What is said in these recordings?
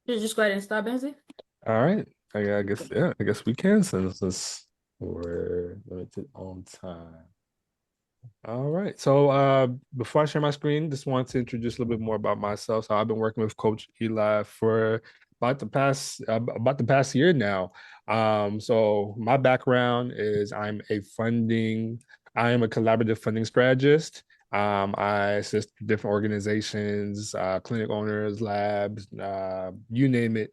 Should we just go ahead and start, Benzie? All right. I guess yeah, I guess we can since we're limited on time. All right. So before I share my screen, just wanted to introduce a little bit more about myself. So I've been working with Coach Eli for about the past year now. So my background is I am a collaborative funding strategist. I assist different organizations, clinic owners, labs, you name it,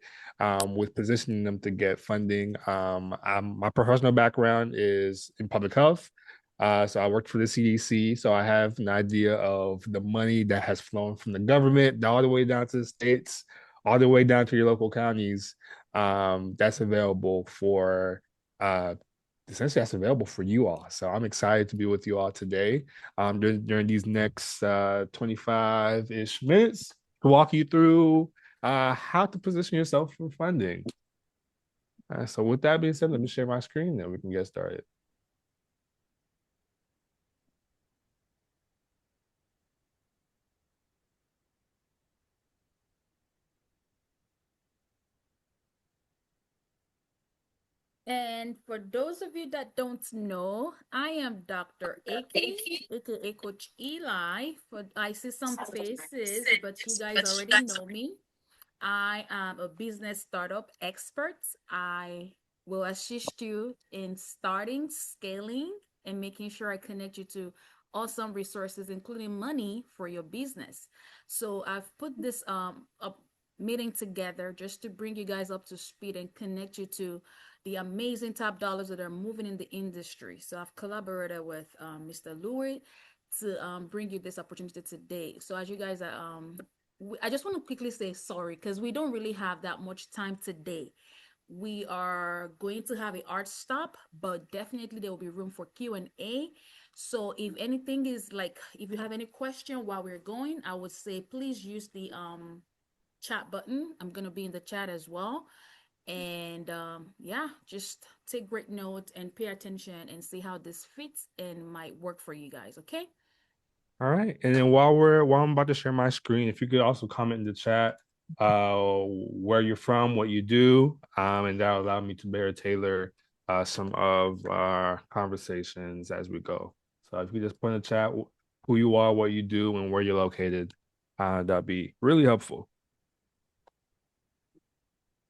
with positioning them to get funding. My professional background is in public health. So I worked for the CDC, so I have an idea of the money that has flown from the government all the way down to the states, all the way down to your local counties. That's available for uh, essentially that's available for you all. So I'm excited to be with you all today during these next 25-ish minutes to walk you through how to position yourself for funding. So with that being said, let me share my screen and we can get started. And for those of you that don't know, I am Dr. Aki, aka Coach Eli. For I see some faces, but you guys already know me. I am a business startup expert. I will assist you in starting, scaling, and making sure I connect you to awesome resources, including money for your business. So I've put this up meeting together just to bring you guys up to speed and connect you to the amazing top dollars that are moving in the industry. So I've collaborated with Mr. Louis to bring you this opportunity today. So as you guys are I just want to quickly say sorry because we don't really have that much time today. We are going to have a art stop, but definitely there will be room for Q&A. So if anything is like, if you have any question while we're going, I would say please use the chat button. I'm gonna be in the chat as well. And yeah, just take great note and pay attention and see how this fits and might work for you guys. Okay. All right. And then while I'm about to share my screen, if you could also comment in the chat where you're from, what you do, and that'll allow me to better tailor some of our conversations as we go. So if you just put in the chat who you are, what you do, and where you're located, that'd be really helpful.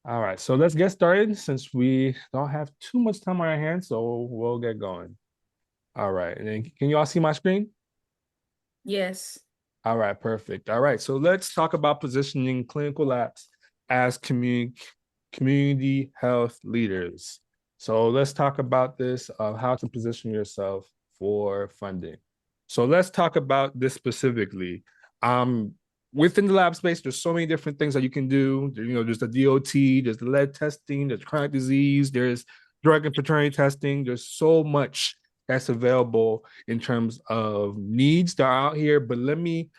All right, so let's get started since we don't have too much time on our hands, so we'll get going. All right, and then can you all see my screen? Yes. All right, perfect. All right, so let's talk about positioning clinical labs as community health leaders. So let's talk about this of how to position yourself for funding. So let's talk about this specifically. Um, Within the lab space, there's so many different things that you can do. There's the DOT, there's the lead testing, there's chronic disease, there's drug and paternity testing. There's so much that's available in terms of needs that are out here. But let me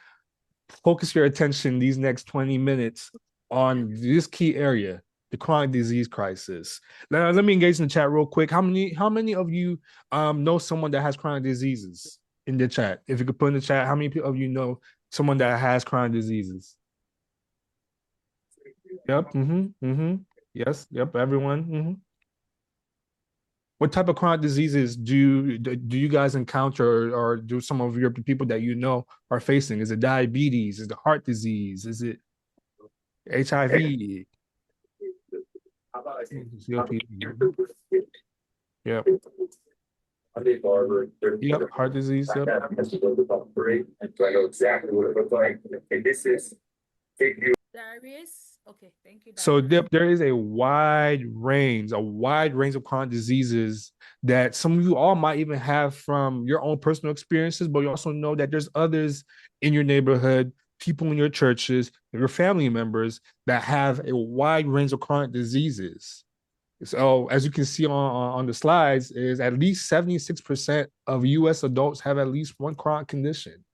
focus your attention these next 20 minutes on this key area, the chronic disease crisis. Now, let me engage in the chat real quick. How many of you know someone that has chronic diseases in the chat? If you could put in the chat, how many of you know someone that has chronic diseases? Yep. Yes. Yep. Everyone. What type of chronic diseases do you guys encounter, or do some of your people that you know are facing? Is it diabetes? Is it heart disease? Is it HIV? COPD? Yep. Yep. Heart disease. Yep. Darius. Okay, thank you, So Darius. there is a wide range of chronic diseases that some of you all might even have from your own personal experiences, but you also know that there's others in your neighborhood, people in your churches, your family members that have a wide range of chronic diseases. So as you can see on the slides, is at least 76% of US adults have at least one chronic condition.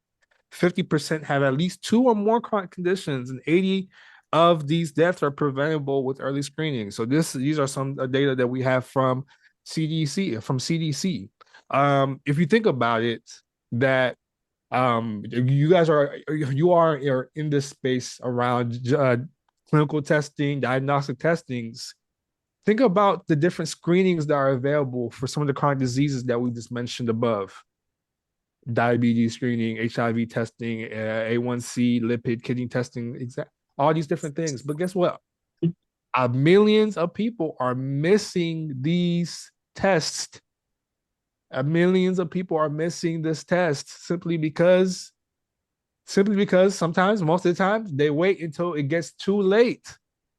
50% have at least two or more chronic conditions, and 80 of these deaths are preventable with early screening. So these are some data that we have from CDC. If you think about it, that you guys are in this space around clinical testing, diagnostic testings, think about the different screenings that are available for some of the chronic diseases that we just mentioned above. Diabetes screening, HIV testing, A1C, lipid, kidney testing, all these different things. But guess what? Millions of people are missing these tests. Millions of people are missing this test simply because sometimes, most of the time, they wait until it gets too late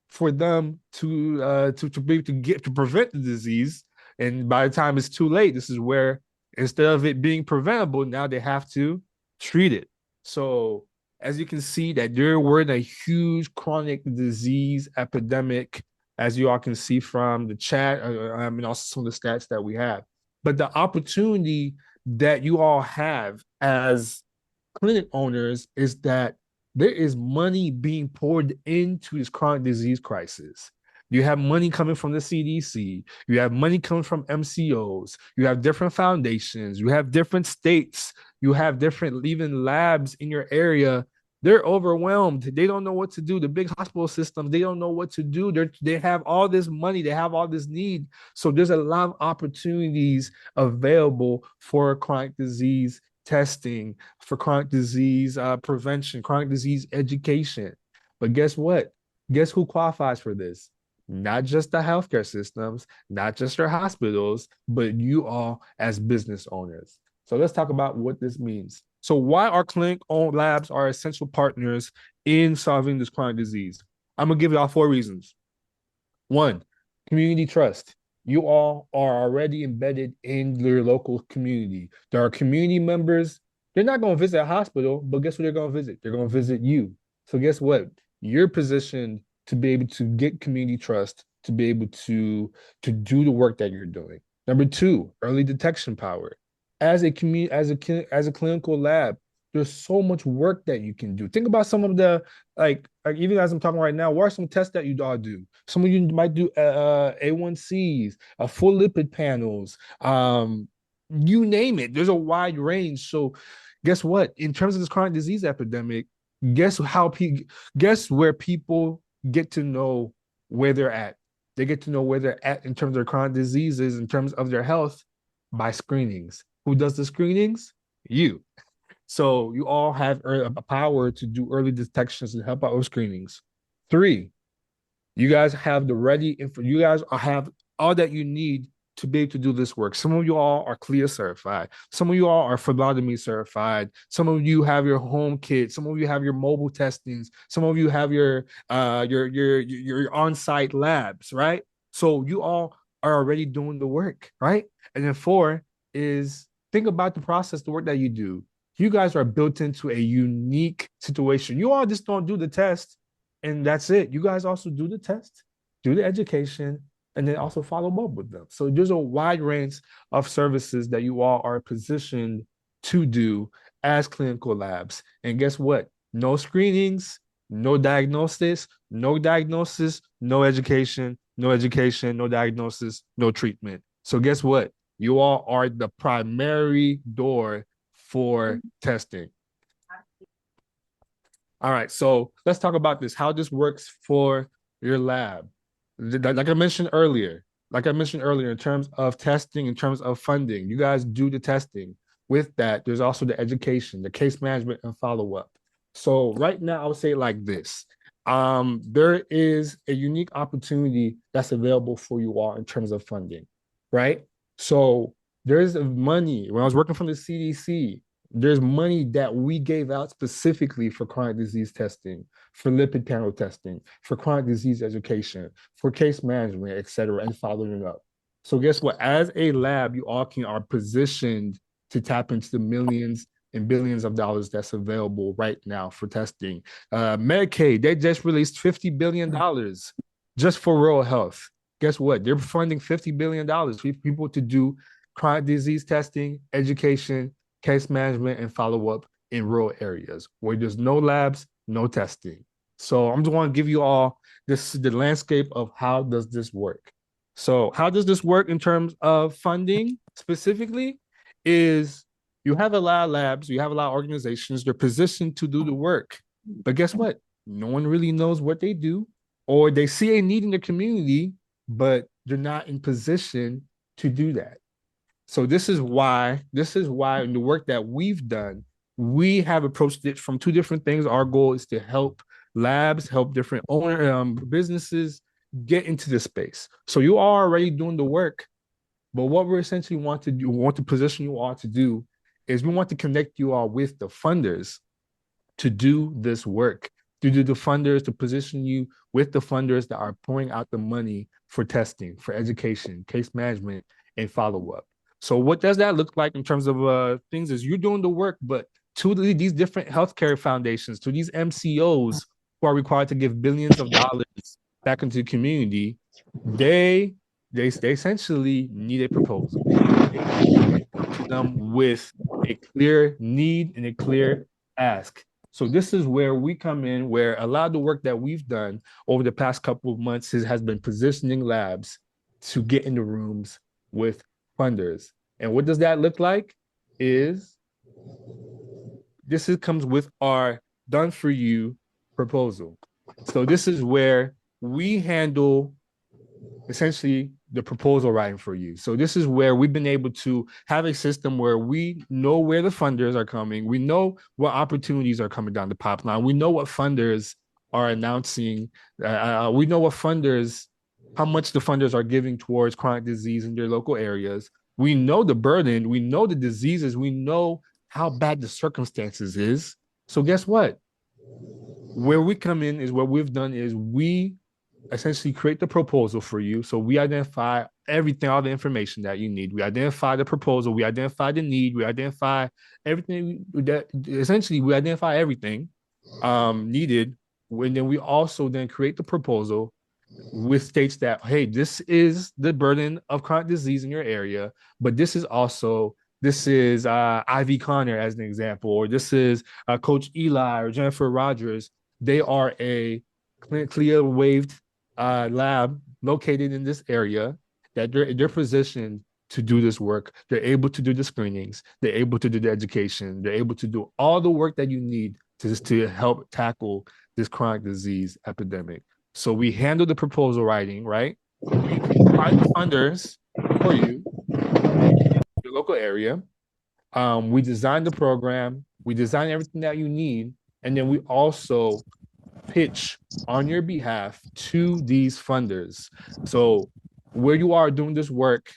for them to be able to get to prevent the disease. And by the time it's too late, this is where instead of it being preventable, now they have to treat it. So as you can see, that we're in a huge chronic disease epidemic, as you all can see from the chat, and also some of the stats that we have. But the opportunity that you all have as clinic owners is that there is money being poured into this chronic disease crisis. You have money coming from the CDC. You have money coming from MCOs. You have different foundations. You have different states. You have different even labs in your area. They're overwhelmed. They don't know what to do. The big hospital systems, they don't know what to do. They have all this money. They have all this need. So there's a lot of opportunities available for chronic disease testing, for chronic disease prevention, chronic disease education. But guess what? Guess who qualifies for this? Not just the healthcare systems, not just your hospitals, but you all as business owners. So let's talk about what this means. So why our clinic-owned labs are essential partners in solving this chronic disease? I'm gonna give y'all 4 reasons. One, community trust. You all are already embedded in your local community. There are community members. They're not going to visit a hospital, but guess what they're going to visit? They're going to visit you. So guess what? You're positioned to be able to get community trust, to be able to do the work that you're doing. Number two, early detection power. As a community, as a clinical lab, there's so much work that you can do. Think about some of the like even as I'm talking right now, what are some tests that you all do? Some of you might do A1Cs, full lipid panels, you name it. There's a wide range. So, guess what? In terms of this chronic disease epidemic, guess how guess where people get to know where they're at. They get to know where they're at in terms of their chronic diseases, in terms of their health, by screenings. Who does the screenings? You. So you all have a power to do early detections and help out with screenings. Three, you guys have the ready info. You guys have all that you need to be able to do this work. Some of you all are CLIA certified. Some of you all are phlebotomy certified. Some of you have your home kit. Some of you have your mobile testings. Some of you have your on-site labs, right? So you all are already doing the work, right? And then four is think about the process, the work that you do. You guys are built into a unique situation. You all just don't do the test and that's it. You guys also do the test, do the education, and then also follow up with them. So there's a wide range of services that you all are positioned to do as clinical labs. And guess what? No screenings, no diagnosis, no diagnosis, no education, no education, no diagnosis, no treatment. So guess what? You all are the primary door for testing. All right, so let's talk about this, how this works for your lab. Like I mentioned earlier, in terms of testing, in terms of funding, you guys do the testing. With that, there's also the education, the case management, and follow-up. So right now, I would say it like this. There is a unique opportunity that's available for you all in terms of funding, right? So there's money. When I was working from the CDC, there's money that we gave out specifically for chronic disease testing, for lipid panel testing, for chronic disease education, for case management, et cetera, and following up. So guess what? As a lab, you all are positioned to tap into the millions and billions of dollars that's available right now for testing. Medicaid, they just released $50 billion just for rural health. Guess what? They're funding $50 billion for people to do chronic disease testing, education, case management, and follow up in rural areas where there's no labs, no testing. So I'm just want to give you all the landscape of how does this work. So how does this work in terms of funding specifically? Is you have a lot of labs, you have a lot of organizations, they're positioned to do the work. But guess what? No one really knows what they do. or they see a need in the community, but they're not in position to do that. So this is why in the work that we've done, we have approached it from two different things. Our goal is to help labs, help different owner businesses get into this space. So you are already doing the work, but what we essentially want to do, want to position you all to do, is we want to connect you all with the funders to do this work, to do the funders, to position you with the funders that are pouring out the money for testing, for education, case management, and follow up. So, what does that look like in terms of things? Is you're doing the work, but to these different healthcare foundations, to these MCOs who are required to give billions of dollars back into the community, they they essentially need a proposal. They need you to come to them with a clear need and a clear ask. So this is where we come in, where a lot of the work that we've done over the past couple of months has been positioning labs to get in the rooms with funders. And what does that look like? Is comes with our done for you proposal. So this is where we handle essentially the proposal writing for you. So this is where we've been able to have a system where we know where the funders are coming. We know what opportunities are coming down the pipeline. We know what funders are announcing. We know what funders, how much the funders are giving towards chronic disease in their local areas. We know the burden. We know the diseases. We know how bad the circumstances is. So guess what? Where we come in is what we've done is we essentially create the proposal for you. So we identify everything, all the information that you need. We identify the proposal, we identify the need, we identify everything that essentially we identify everything needed. And then we also then create the proposal with states that, hey, this is the burden of chronic disease in your area, but this is Ivy Connor as an example, or this is Coach Eli or Jennifer Rogers. They are a clear waived lab located in this area that they're positioned to do this work. They're able to do the screenings. They're able to do the education. They're able to do all the work that you need to help tackle this chronic disease epidemic. So we handle the proposal writing, right? We find the funders for you, your local area. We design the program. We design everything that you need, and then we also pitch on your behalf to these funders. So where you are doing this work,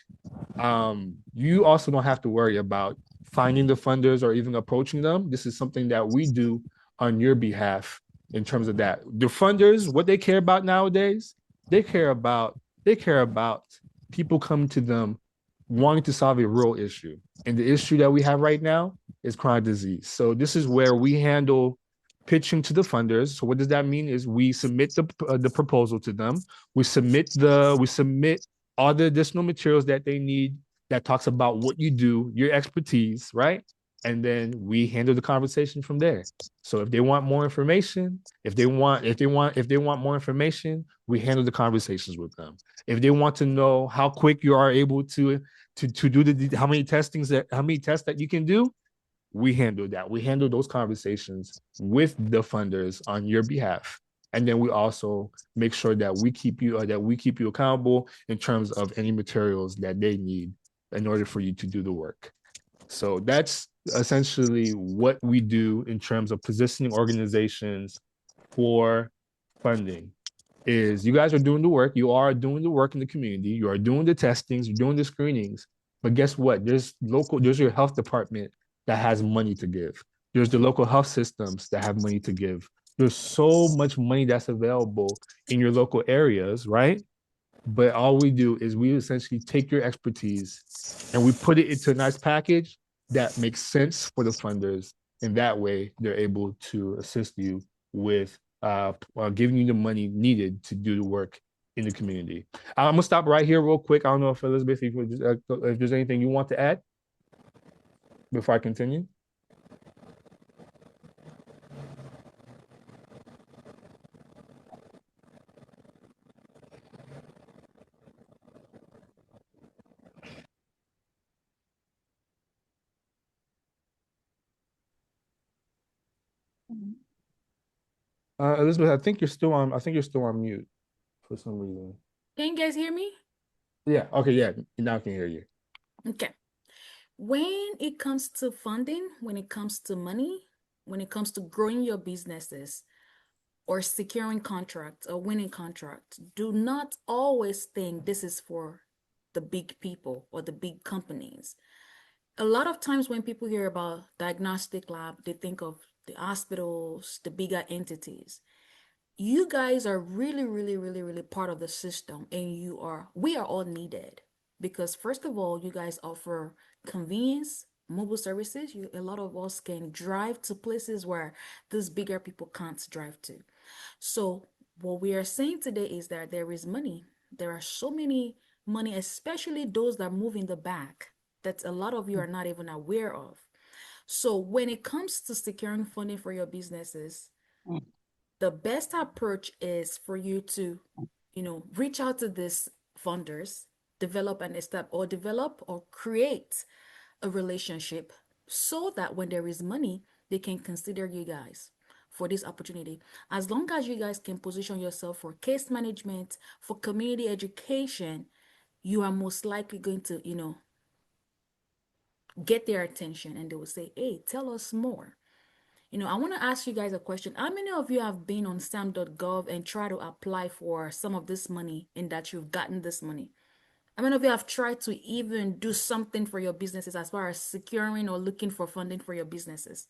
you also don't have to worry about finding the funders or even approaching them. This is something that we do on your behalf in terms of that. The funders, what they care about nowadays, they care about they care about people coming to them wanting to solve a real issue. And the issue that we have right now is chronic disease. So this is where we handle pitching to the funders. So what does that mean? Is we submit the proposal to them. We submit all the additional materials that they need that talks about what you do, your expertise, right? And then we handle the conversation from there. So if they want more information, if they want more information, we handle the conversations with them. If they want to know how quick you are able to do how many tests that you can do, we handle that. We handle those conversations with the funders on your behalf. And then we also make sure that we keep you accountable in terms of any materials that they need in order for you to do the work. So that's essentially what we do in terms of positioning organizations for funding. Is you guys are doing the work, you are doing the work in the community, you are doing the testings, you're doing the screenings. But guess what? There's your health department that has money to give. There's the local health systems that have money to give. There's so much money that's available in your local areas, right? But all we do is we essentially take your expertise and we put it into a nice package that makes sense for the funders. And that way, they're able to assist you with giving you the money needed to do the work in the community. I'm gonna stop right here real quick. I don't know if Elizabeth, if there's anything you want to add before I continue. Elizabeth, I think you're still on. I think you're still on mute. for some reason. Can you guys hear me? Yeah. Okay. Yeah. Now I can hear you. Okay. When it comes to funding, when it comes to money, when it comes to growing your businesses or securing contracts or winning contracts, do not always think this is for the big people or the big companies. A lot of times when people hear about diagnostic lab, they think of the hospitals, the bigger entities. You guys are really, really, really, really part of the system, and we are all needed because, first of all, you guys offer convenience, mobile services. A lot of us can drive to places where these bigger people can't drive to. So, what we are saying today is that there is money. There are so many money, especially those that move in the back, that a lot of you are not even aware of. So, when it comes to securing funding for your businesses, the best approach is for you to, reach out to these funders, develop or create a relationship so that when there is money, they can consider you guys for this opportunity. As long as you guys can position yourself for case management, for community education, you are most likely going to, get their attention and they will say, hey, tell us more. I want to ask you guys a question. How many of you have been on sam.gov and try to apply for some of this money and that you've gotten this money? How many of you have tried to even do something for your businesses as far as securing or looking for funding for your businesses?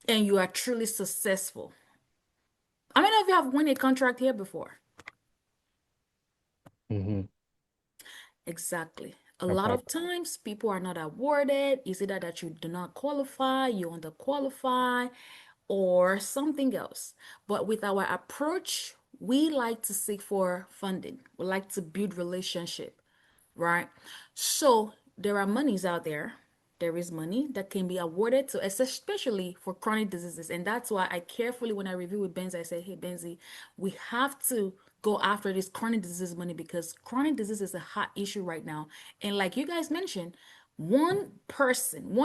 And you are truly successful. How many of you have won a contract here before? Hmm. Exactly. A I've lot had. of times people are not awarded. Is it that you do not qualify, you underqualify, or something else? But with our approach, we like to seek for funding. We like to build relationship, right? So there are monies out there. There is money that can be awarded to us, especially for chronic diseases. And that's why I carefully, when I review with Benzi, I say, hey, Benzi, we have to go after this chronic disease money because chronic disease is a hot issue right now. And like you guys mentioned, one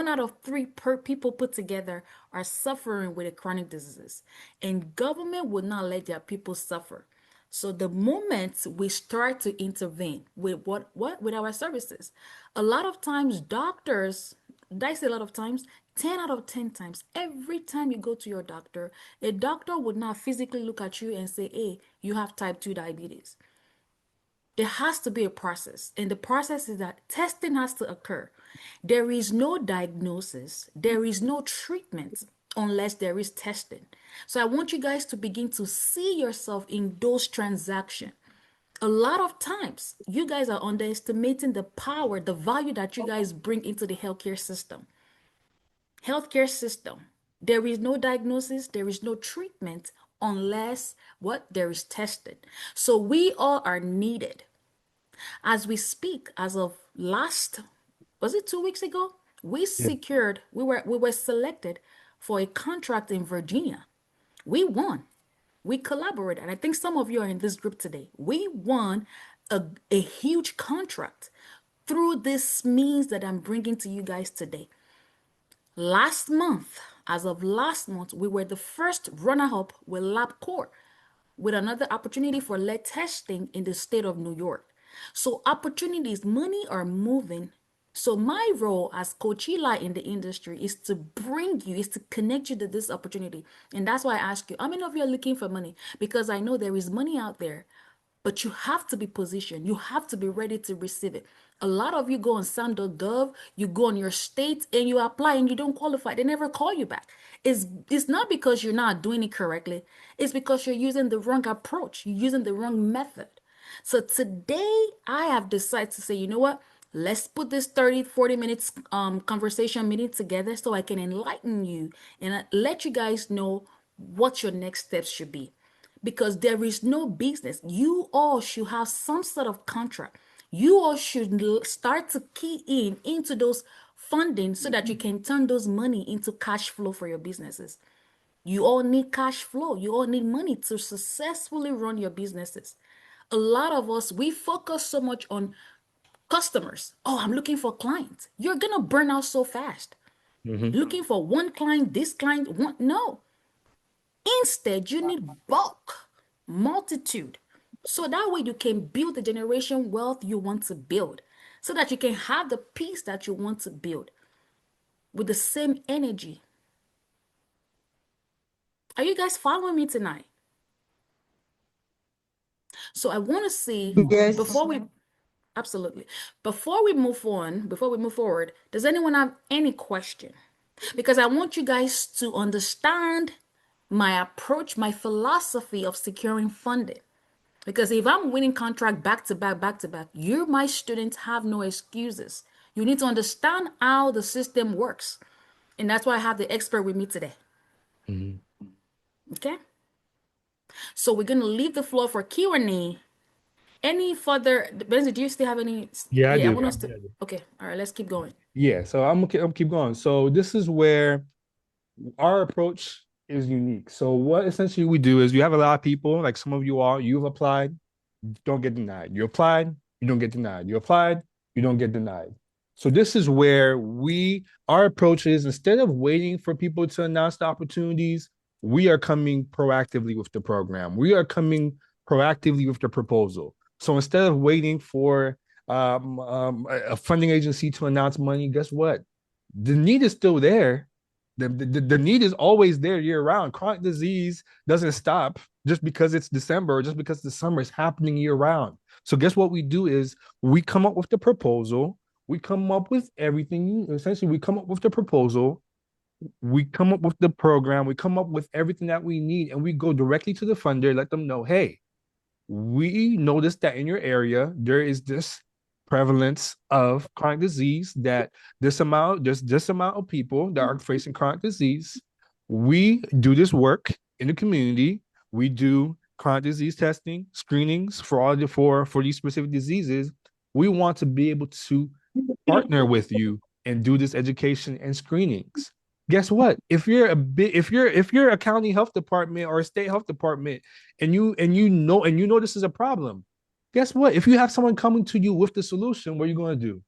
out of three people put together are suffering with a chronic diseases. And government would not let their people suffer. So the moment we start to intervene with what with our services, a lot of times doctors, I say a lot of times, 10 out of 10 times, every time you go to your doctor, a doctor would not physically look at you and say, hey, you have type 2 diabetes. There has to be a process, and the process is that testing has to occur. There is no diagnosis, there is no treatment unless there is testing. So I want you guys to begin to see yourself in those transactions. A lot of times, you guys are underestimating the power, the value that you guys bring into the healthcare system. Healthcare system. There is no diagnosis, there is no treatment unless what there is tested. So we all are needed. As we speak, as of last, was it 2 weeks ago? Yeah. We were selected for a contract in Virginia. We won. We collaborated. And I think some of you are in this group today. We won a huge contract through this means that I'm bringing to you guys today. Last month, as of last month, we were the first runner-up with LabCorp with another opportunity for lead testing in the state of New York. So opportunities, money are moving. So my role as Coach Eli in the industry is to bring you, is to connect you to this opportunity. And that's why I ask you, how many of you are looking for money? Because I know there is money out there, but you have to be positioned. You have to be ready to receive it. A lot of you go on sam.gov, you go on your state and you apply and you don't qualify. They never call you back. It's not because you're not doing it correctly. It's because you're using the wrong approach. You're using the wrong method. So today I have decided to say, you know what? Let's put this 30, 40 minutes conversation meeting together so I can enlighten you and let you guys know what your next steps should be, because there is no business. You all should have some sort of contract. You all should start to key in into those funding so that you can turn those money into cash flow for your businesses. You all need cash flow. You all need money to successfully run your businesses. A lot of us, we focus so much on customers. Oh, I'm looking for clients. You're going to burn out so fast. Hmm. Looking for one client, this client, one. No. Instead, you need bulk, multitude. So that way you can build the generation wealth you want to build, so that you can have the peace that you want to build with the same energy. Are you guys following me tonight? So I want to see Yes. before we absolutely before we move on, before we move forward, does anyone have any question? Because I want you guys to understand my approach, my philosophy of securing funding. Because if I'm winning contract back to back, you, my students, have no excuses. You need to understand how the system works. And that's why I have the expert with me today. Mhm. Okay? So we're going to leave the floor for Q&A. Any further, Benzi, do you still have any? Yeah, I Yeah, I do. want us to. Okay, all right, let's keep going. Yeah, so I'm keep going. So this is where our approach is unique. So what essentially we do is you have a lot of people, like some of you all, you've applied, you don't get denied. You applied, you don't get denied. You applied, you don't get denied. So this is where our approach is instead of waiting for people to announce the opportunities, we are coming proactively with the program. We are coming proactively with the proposal. So instead of waiting for a funding agency to announce money, guess what? The need is still there. The need is always there year round. Chronic disease doesn't stop just because it's December or just because the summer is happening year round. So guess what we do is we come up with the proposal, we come up with everything. Essentially, we come up with the proposal, we come up with the program, we come up with everything that we need, and we go directly to the funder, let them know, hey, we noticed that in your area there is this prevalence of chronic disease, that there's this amount of people that are facing chronic disease. We do this work in the community. We do chronic disease testing, screenings for for these specific diseases. We want to be able to partner with you and do this education and screenings. Guess what? If you're a county health department or a state health department and you know this is a problem, guess what? If you have someone coming to you with the solution, what are you going to do?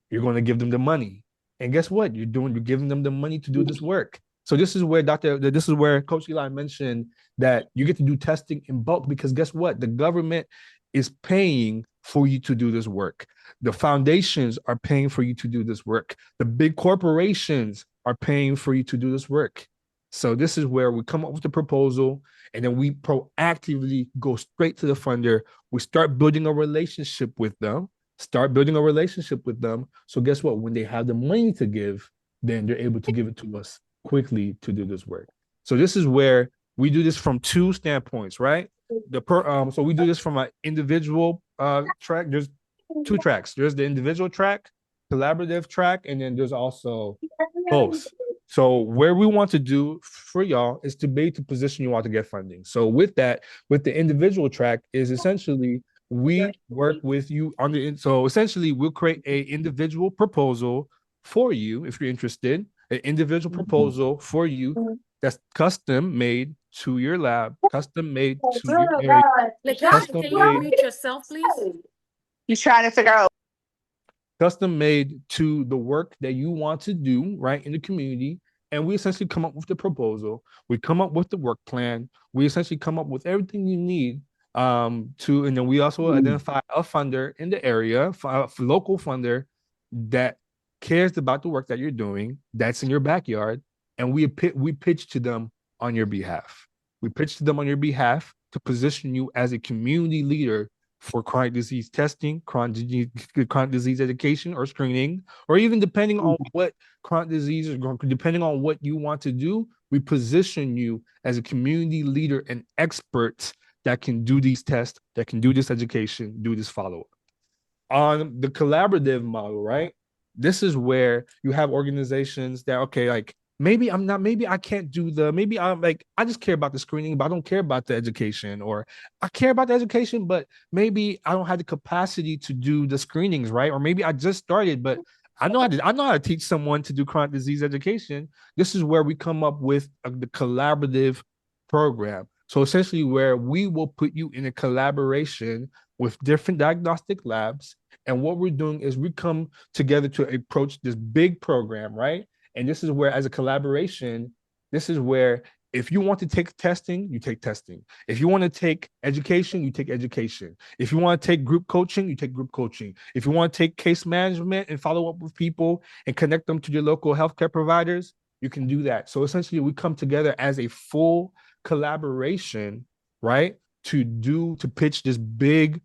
You're going to give them the money. And guess what? You're giving them the money to do this work. So this is where Coach Eli mentioned that you get to do testing in bulk because guess what? The government is paying for you to do this work. The foundations are paying for you to do this work. The big corporations are paying for you to do this work. So this is where we come up with the proposal and then we proactively go straight to the funder. We start building a relationship with them. So guess what? When they have the money to give, then they're able to give it to us quickly to do this work. So this is where we do this from two standpoints, right? So we do this from an individual track. There's two tracks. There's the individual track, collaborative track, and then there's also both. So where we want to do for y'all is to be to position you all to get funding. So with that, with the individual track is essentially we work with you on so essentially we'll create a individual proposal for you if you're interested, an individual proposal for you that's custom made to your lab, custom made to your area, Legacy, custom can you made unmute yourself, please? He's trying to figure out. custom made to the work that you want to do right in the community. And we essentially come up with the proposal. We come up with the work plan. We essentially come up with everything you need and then we also identify a funder in the area, a local funder that cares about the work that you're doing, that's in your backyard, and we pitch to them on your behalf. We pitch to them on your behalf to position you as a community leader for chronic disease testing, chronic disease education or screening, or even depending on what chronic disease is going, depending on what you want to do, we position you as a community leader and expert that can do these tests, that can do this education, do this follow-up. On the collaborative model, right? This is where you have organizations that, okay, like maybe I can't do maybe I'm like, I just care about the screening, but I don't care about the education, or I care about the education, but maybe I don't have the capacity to do the screenings, right? Or maybe I just started, but I know how to teach someone to do chronic disease education. This is where we come up with the collaborative program. So essentially, where we will put you in a collaboration with different diagnostic labs. And what we're doing is we come together to approach this big program, right? And this is where, as a collaboration, this is where If you want to take testing, you take testing. If you want to take education, you take education. If you want to take group coaching, you take group coaching. If you want to take case management and follow up with people and connect them to your local healthcare providers, you can do that. So essentially, we come together as a full collaboration, right? To pitch this big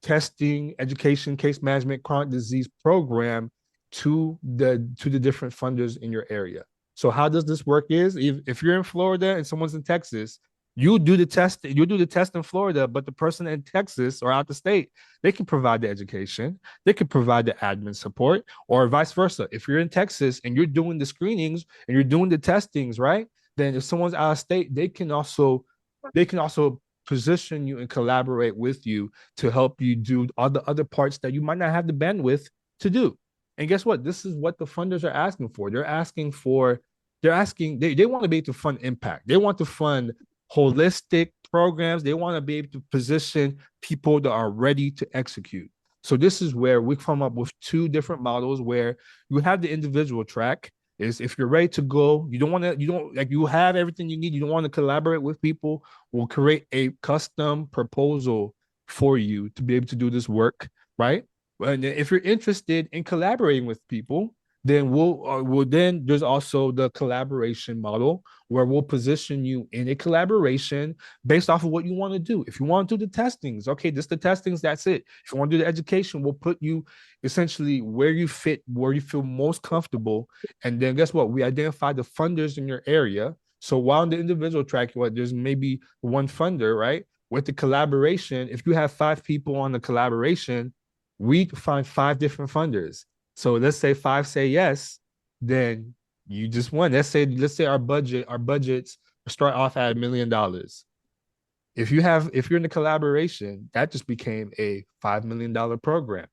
testing, education, case management, chronic disease program to the different funders in your area. So how does this work is if you're in Florida and someone's in Texas, you do the test in Florida, but the person in Texas or out the state, they can provide the education, they can provide the admin support, or vice versa. If you're in Texas and you're doing the screenings and you're doing the testings, right? Then if someone's out of state, they can also position you and collaborate with you to help you do all the other parts that you might not have the bandwidth to do. And guess what? This is what the funders are asking for. They want to be able to fund impact. They want to fund holistic programs. They want to be able to position people that are ready to execute. So this is where we come up with two different models where you have the individual track is if you're ready to go, you have everything you need, you don't want to collaborate with people, we'll create a custom proposal for you to be able to do this work, right? And if you're interested in collaborating with people, then then there's also the collaboration model where we'll position you in a collaboration based off of what you want to do. If you want to do the testings, okay, this the testings, that's it. If you want to do the education, we'll put you essentially where you fit, where you feel most comfortable. And then guess what? We identify the funders in your area. So while in the individual track, there's maybe one funder, right? With the collaboration, if you have 5 people on the collaboration, we find 5 different funders. So let's say 5 say yes, then you just won. Let's say our budgets start off at $1 million. If you're in the collaboration, that just became a $5 million program.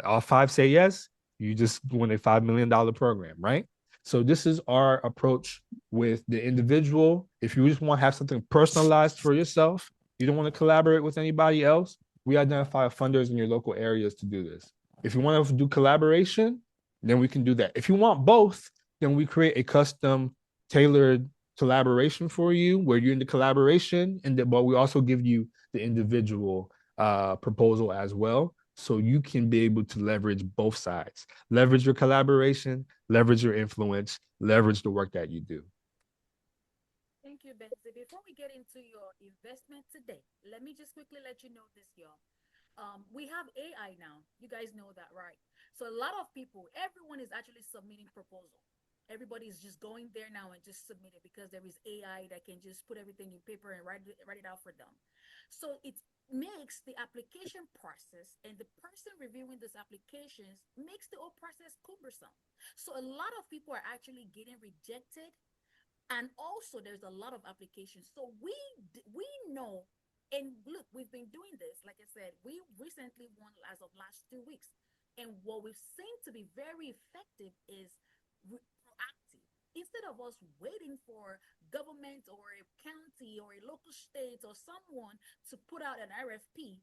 All 5 say yes, you just win a $5 million program, right? So this is our approach with the individual. If you just want to have something personalized for yourself, you don't want to collaborate with anybody else, we identify funders in your local areas to do this. If you want to do collaboration, then we can do that. If you want both, then we create a custom tailored collaboration for you where you're in the collaboration, but we also give you the individual proposal as well. So you can be able to leverage both sides, leverage your collaboration, leverage your influence, leverage the work that you do. Thank you, Benzi. Before we get into your investment today, let me just quickly let you know this, y'all. We have AI now. You guys know that, right? So a lot of people, everyone is actually submitting proposal. Everybody is just going there now and just submit it because there is AI that can just put everything in paper and write it out for them. So it makes the application process and the person reviewing these applications makes the whole process cumbersome. So a lot of people are actually getting rejected, and also there's a lot of applications. So we know, and look, we've been doing this. Like I said, we recently won as of last 2 weeks, and what we've seen to be very effective is proactive. Instead of us waiting for government or a county or a local state or someone to put out an RFP,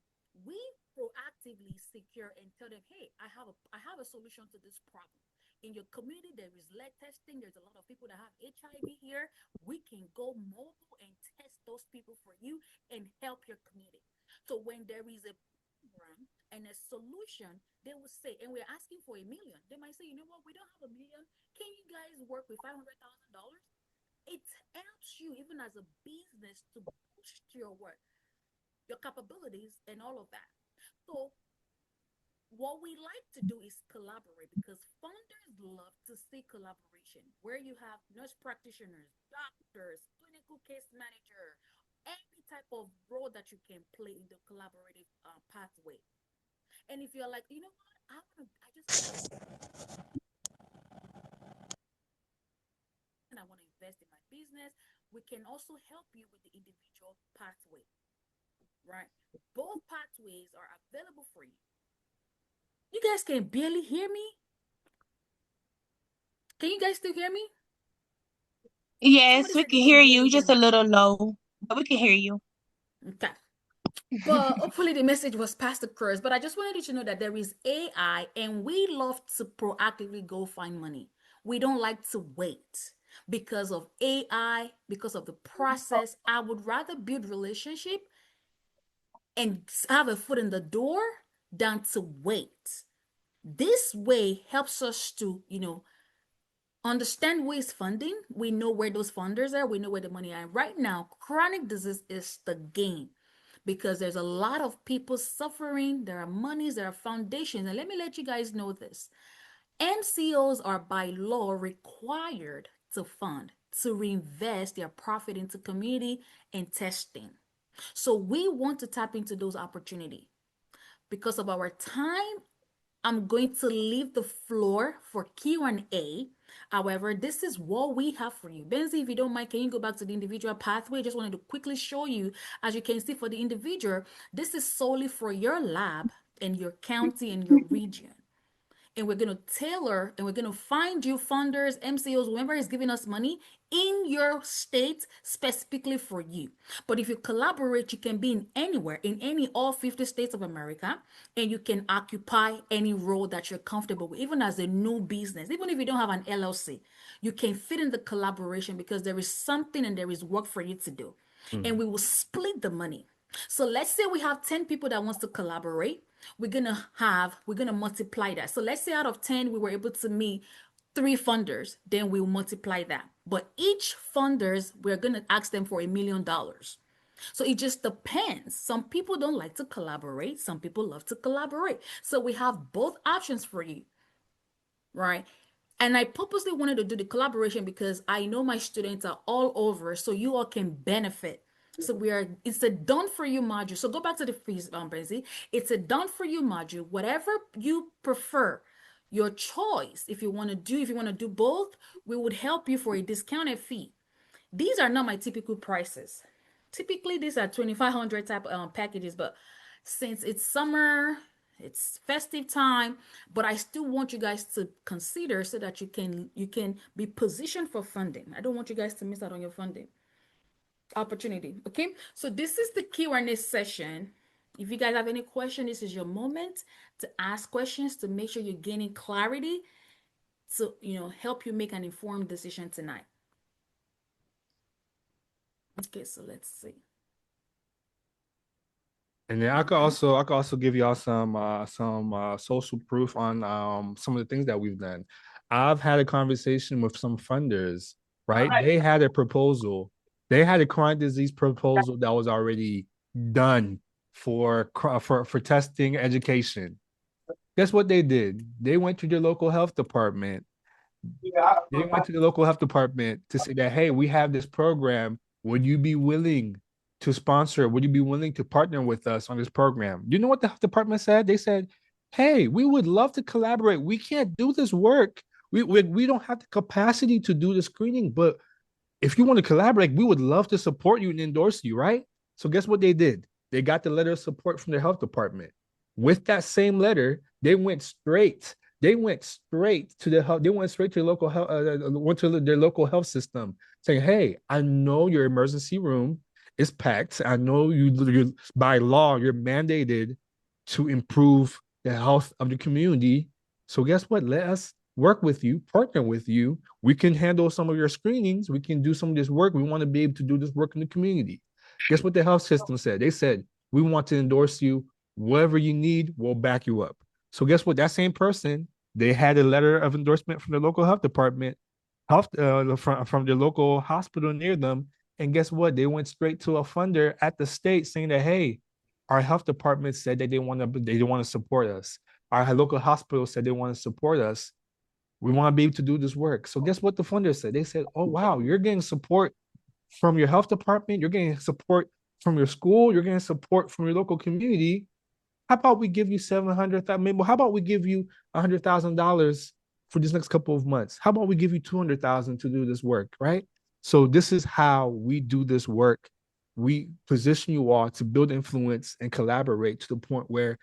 we proactively secure and tell them, hey, I have a solution to this problem. In your community, there is lead testing. There's a lot of people that have HIV here. We can go mobile and test those people for you and help your community. So when there is a program and a solution, they will say, and we're asking for $1 million. They might say, you know what, we don't have $1 million. Can you guys work with $500,000? It helps you even as a business to boost your work, your capabilities, and all of that. So what we like to do is collaborate because funders love to see collaboration where you have nurse practitioners, doctors, clinical case manager, any type of role that you can play in the collaborative pathway. And if you're like, you know what, I just want to, and I want to invest in my business, we can also help you with the individual pathway, right? Both pathways are available for you. You guys can barely hear me. Can you guys still hear me? Yes, Somebody we said can they hear can you. barely hear Just a me. little low, but we can hear you. Okay. But hopefully the message was past the curse. But I just wanted you to know that there is AI and we love to proactively go find money. We don't like to wait. because of AI, because of the process. I would rather build relationship and have a foot in the door than to wait. This way helps us to, understand who is funding. We know where those funders are. We know where the money are. Right now, chronic disease is the game because there's a lot of people suffering. There are monies, there are foundations. And let me let you guys know this. MCOs are by law required to fund, to reinvest their profit into community and testing. So we want to tap into those opportunities. Because of our time, I'm going to leave the floor for Q&A. However, this is what we have for you. Benzi, if you don't mind, can you go back to the individual pathway? Just wanted to quickly show you, as you can see for the individual, this is solely for your lab and your county and your region, and we're going to tailor and we're going to find you funders, MCOs, whoever is giving us money in your state specifically for you. But if you collaborate, you can be in anywhere, in any all 50 states of America, and you can occupy any role that you're comfortable with, even as a new business, even if you don't have an LLC, you can fit in the collaboration because there is something and there is work for you to do. And we will split the money. So let's say we have 10 people that wants to collaborate. We're gonna multiply that. So let's say out of 10 we were able to meet 3 funders, then we'll multiply that. But each funders, we're gonna ask them for $1 million. So it just depends. Some people don't like to collaborate, some people love to collaborate. So we have both options for you, right? And I purposely wanted to do the collaboration because I know my students are all over, so you all can benefit. So it's a done for you module. So go back to the fees, Benzi. It's a done for you module. Whatever you prefer, your choice. If you want to do both, we would help you for a discounted fee. These are not my typical prices. Typically, these are 2,500 type packages, but since it's summer, it's festive time, but I still want you guys to consider so that you can be positioned for funding. I don't want you guys to miss out on your funding opportunity. Okay, so this is the Q&A session. If you guys have any question, this is your moment to ask questions to make sure you're gaining clarity to help you make an informed decision tonight. Okay, so let's see. And then I could also give y'all some social proof on some of the things that we've done. I've had a conversation with some funders, right? They had a proposal. They had a chronic disease proposal that was already done for testing education. Guess what they did? They went to their local health department. They went to the local health department to say that, hey, we have this program. Would you be willing to sponsor? Would you be willing to partner with us on this program? You know what the health department said? They said, hey, we would love to collaborate. We can't do this work. We don't have the capacity to do the screening, but if you want to collaborate, we would love to support you and endorse you, right? So guess what they did? They got the letter of support from the health department. With that same letter, they went straight. They went straight to the health. They went straight to the local health. Went to their local health system, saying, "Hey, I know your emergency room is packed. I know you by law you're mandated to improve the health of the community. So guess what? Let us work with you, partner with you. We can handle some of your screenings. We can do some of this work. We want to be able to do this work in the community." Guess what the health system said? They said, we want to endorse you. Whatever you need, we'll back you up. So guess what? That same person, they had a letter of endorsement from the local health department, from the local hospital near them. And guess what? They went straight to a funder at the state saying that, hey, our health department said that they want to support us. Our local hospital said they want to support us. We want to be able to do this work. So guess what the funders said? They said, oh, wow, you're getting support from your health department. You're getting support from your school. You're getting support from your local community. How about we give you $700,000? How about we give you $100,000 for this next couple of months? How about we give you $200,000 to do this work, right? So this is how we do this work. We position you all to build influence and collaborate to the point where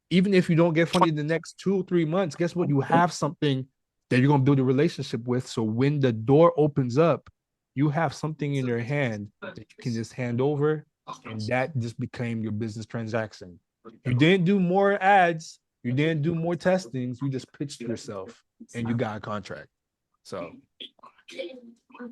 even if you don't get funded the next 2 or 3 months, guess what? You have something that you're going to build a relationship with. So when the door opens up, you have something in your hand that you can just hand over, and that just became your business transaction. You didn't do more ads, you didn't do more testings, you just pitched yourself and you got a contract. So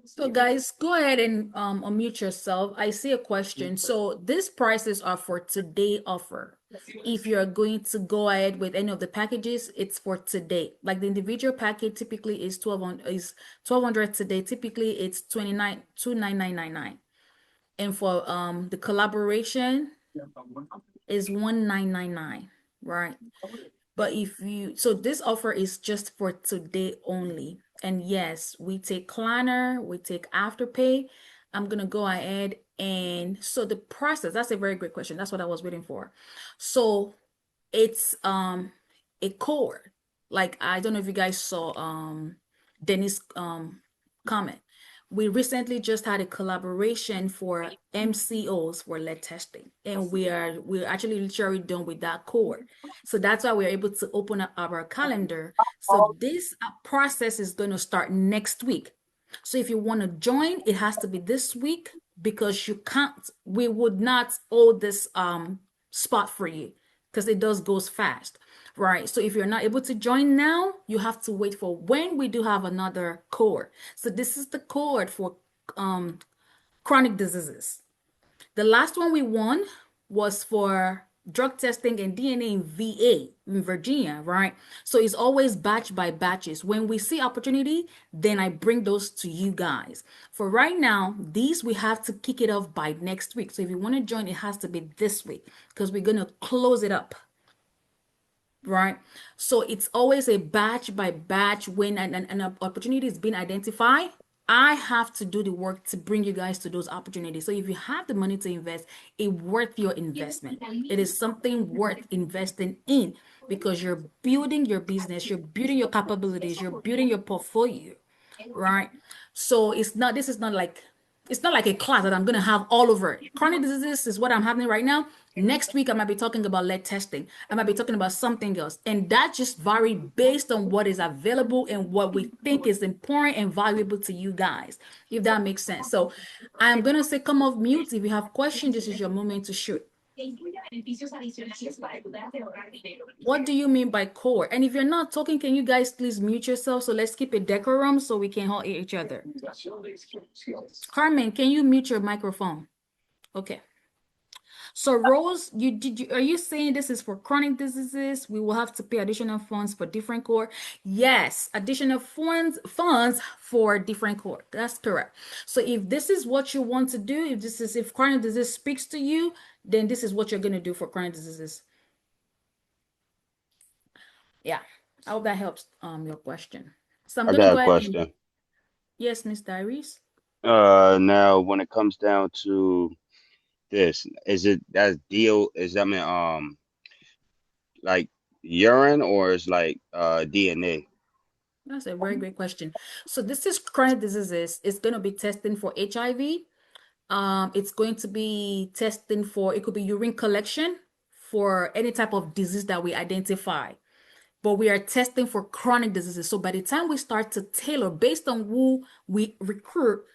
So guys, go ahead and unmute yourself. I see a question. So these prices are for today offer. If you're going to go ahead with any of the packages, it's for today. Like the individual package typically is 1200 today. Typically it's 29,29999. And for the collaboration is 1999, right? But if you, so this offer is just for today only. And yes, we take Klarna, we take Afterpay. I'm gonna go ahead and so the process, that's a very great question. That's what I was waiting for. So it's a core. Like I don't know if you guys saw Dennis comment. We recently just had a collaboration for MCOs for lead testing, and we're actually literally done with that core. So that's why we're able to open up our calendar. So this process is going to start next week. So if you want to join, it has to be this week because you can't, we would not hold this spot for you because it does goes fast, right? So if you're not able to join now, you have to wait for when we do have another cohort. So this is the cohort for um chronic diseases. The last one we won was for drug testing and DNA in VA in Virginia, right? So it's always batch by batches. When we see opportunity, then I bring those to you guys. For right now, these we have to kick it off by next week. So if you want to join, it has to be this week because we're going to close it up, right? So it's always a batch by batch when an opportunity is being identified. I have to do the work to bring you guys to those opportunities. So if you have the money to invest, it's worth your investment. It is something worth investing in because you're building your business, you're building your capabilities, you're building your portfolio, right? So this is not like it's not like a class that I'm going to have all over it. Chronic diseases is what I'm having right now. Next week, I might be talking about lead testing. I might be talking about something else. And that just vary based on what is available and what we think is important and valuable to you guys, if that makes sense. So I'm going to say come off mute. If you have questions, this is your moment to shoot. What do you mean by core? And if you're not talking, can you guys please mute yourself? So let's keep it decorum so we can all hear each other. Carmen, can you mute your microphone? Okay. So Rose, are you saying this is for chronic diseases? We will have to pay additional funds for different core? Yes, additional funds for different core. That's correct. So if this is what you want to do, if chronic disease speaks to you, then this is what you're gonna do for chronic diseases. Yeah. I hope that helps your question. So I'm I gonna got go a ahead and question. yes, Miss Diaries. Now when it comes down to this, is it that's deal? Is that mean like urine or is like DNA? That's a very great question. So this is chronic diseases. It's going to be testing for HIV. It's going to be testing for, it could be urine collection for any type of disease that we identify. But we are testing for chronic diseases. So by the time we start to tailor based on who we recruit,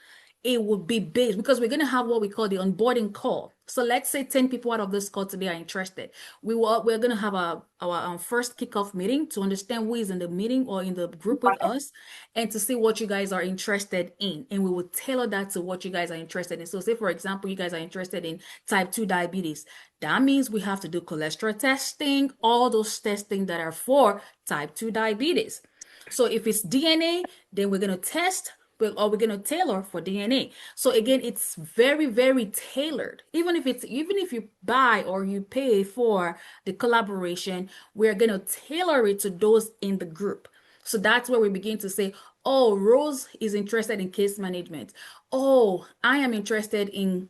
it would be based because we're going to have what we call the onboarding call. So let's say 10 people out of this call today are interested. We're going to have our first kickoff meeting to understand who is in the meeting or in the group with us and to see what you guys are interested in. And we will tailor that to what you guys are interested in. So say, for example, you guys are interested in type 2 diabetes. That means we have to do cholesterol testing, all those testing that are for type 2 diabetes. So if it's DNA, then we're going to test or we're going to tailor for DNA. So again, it's very, very tailored. Even if you buy or you pay for the collaboration, we're going to tailor it to those in the group. So that's where we begin to say, oh, Rose is interested in case management. Oh, I am interested in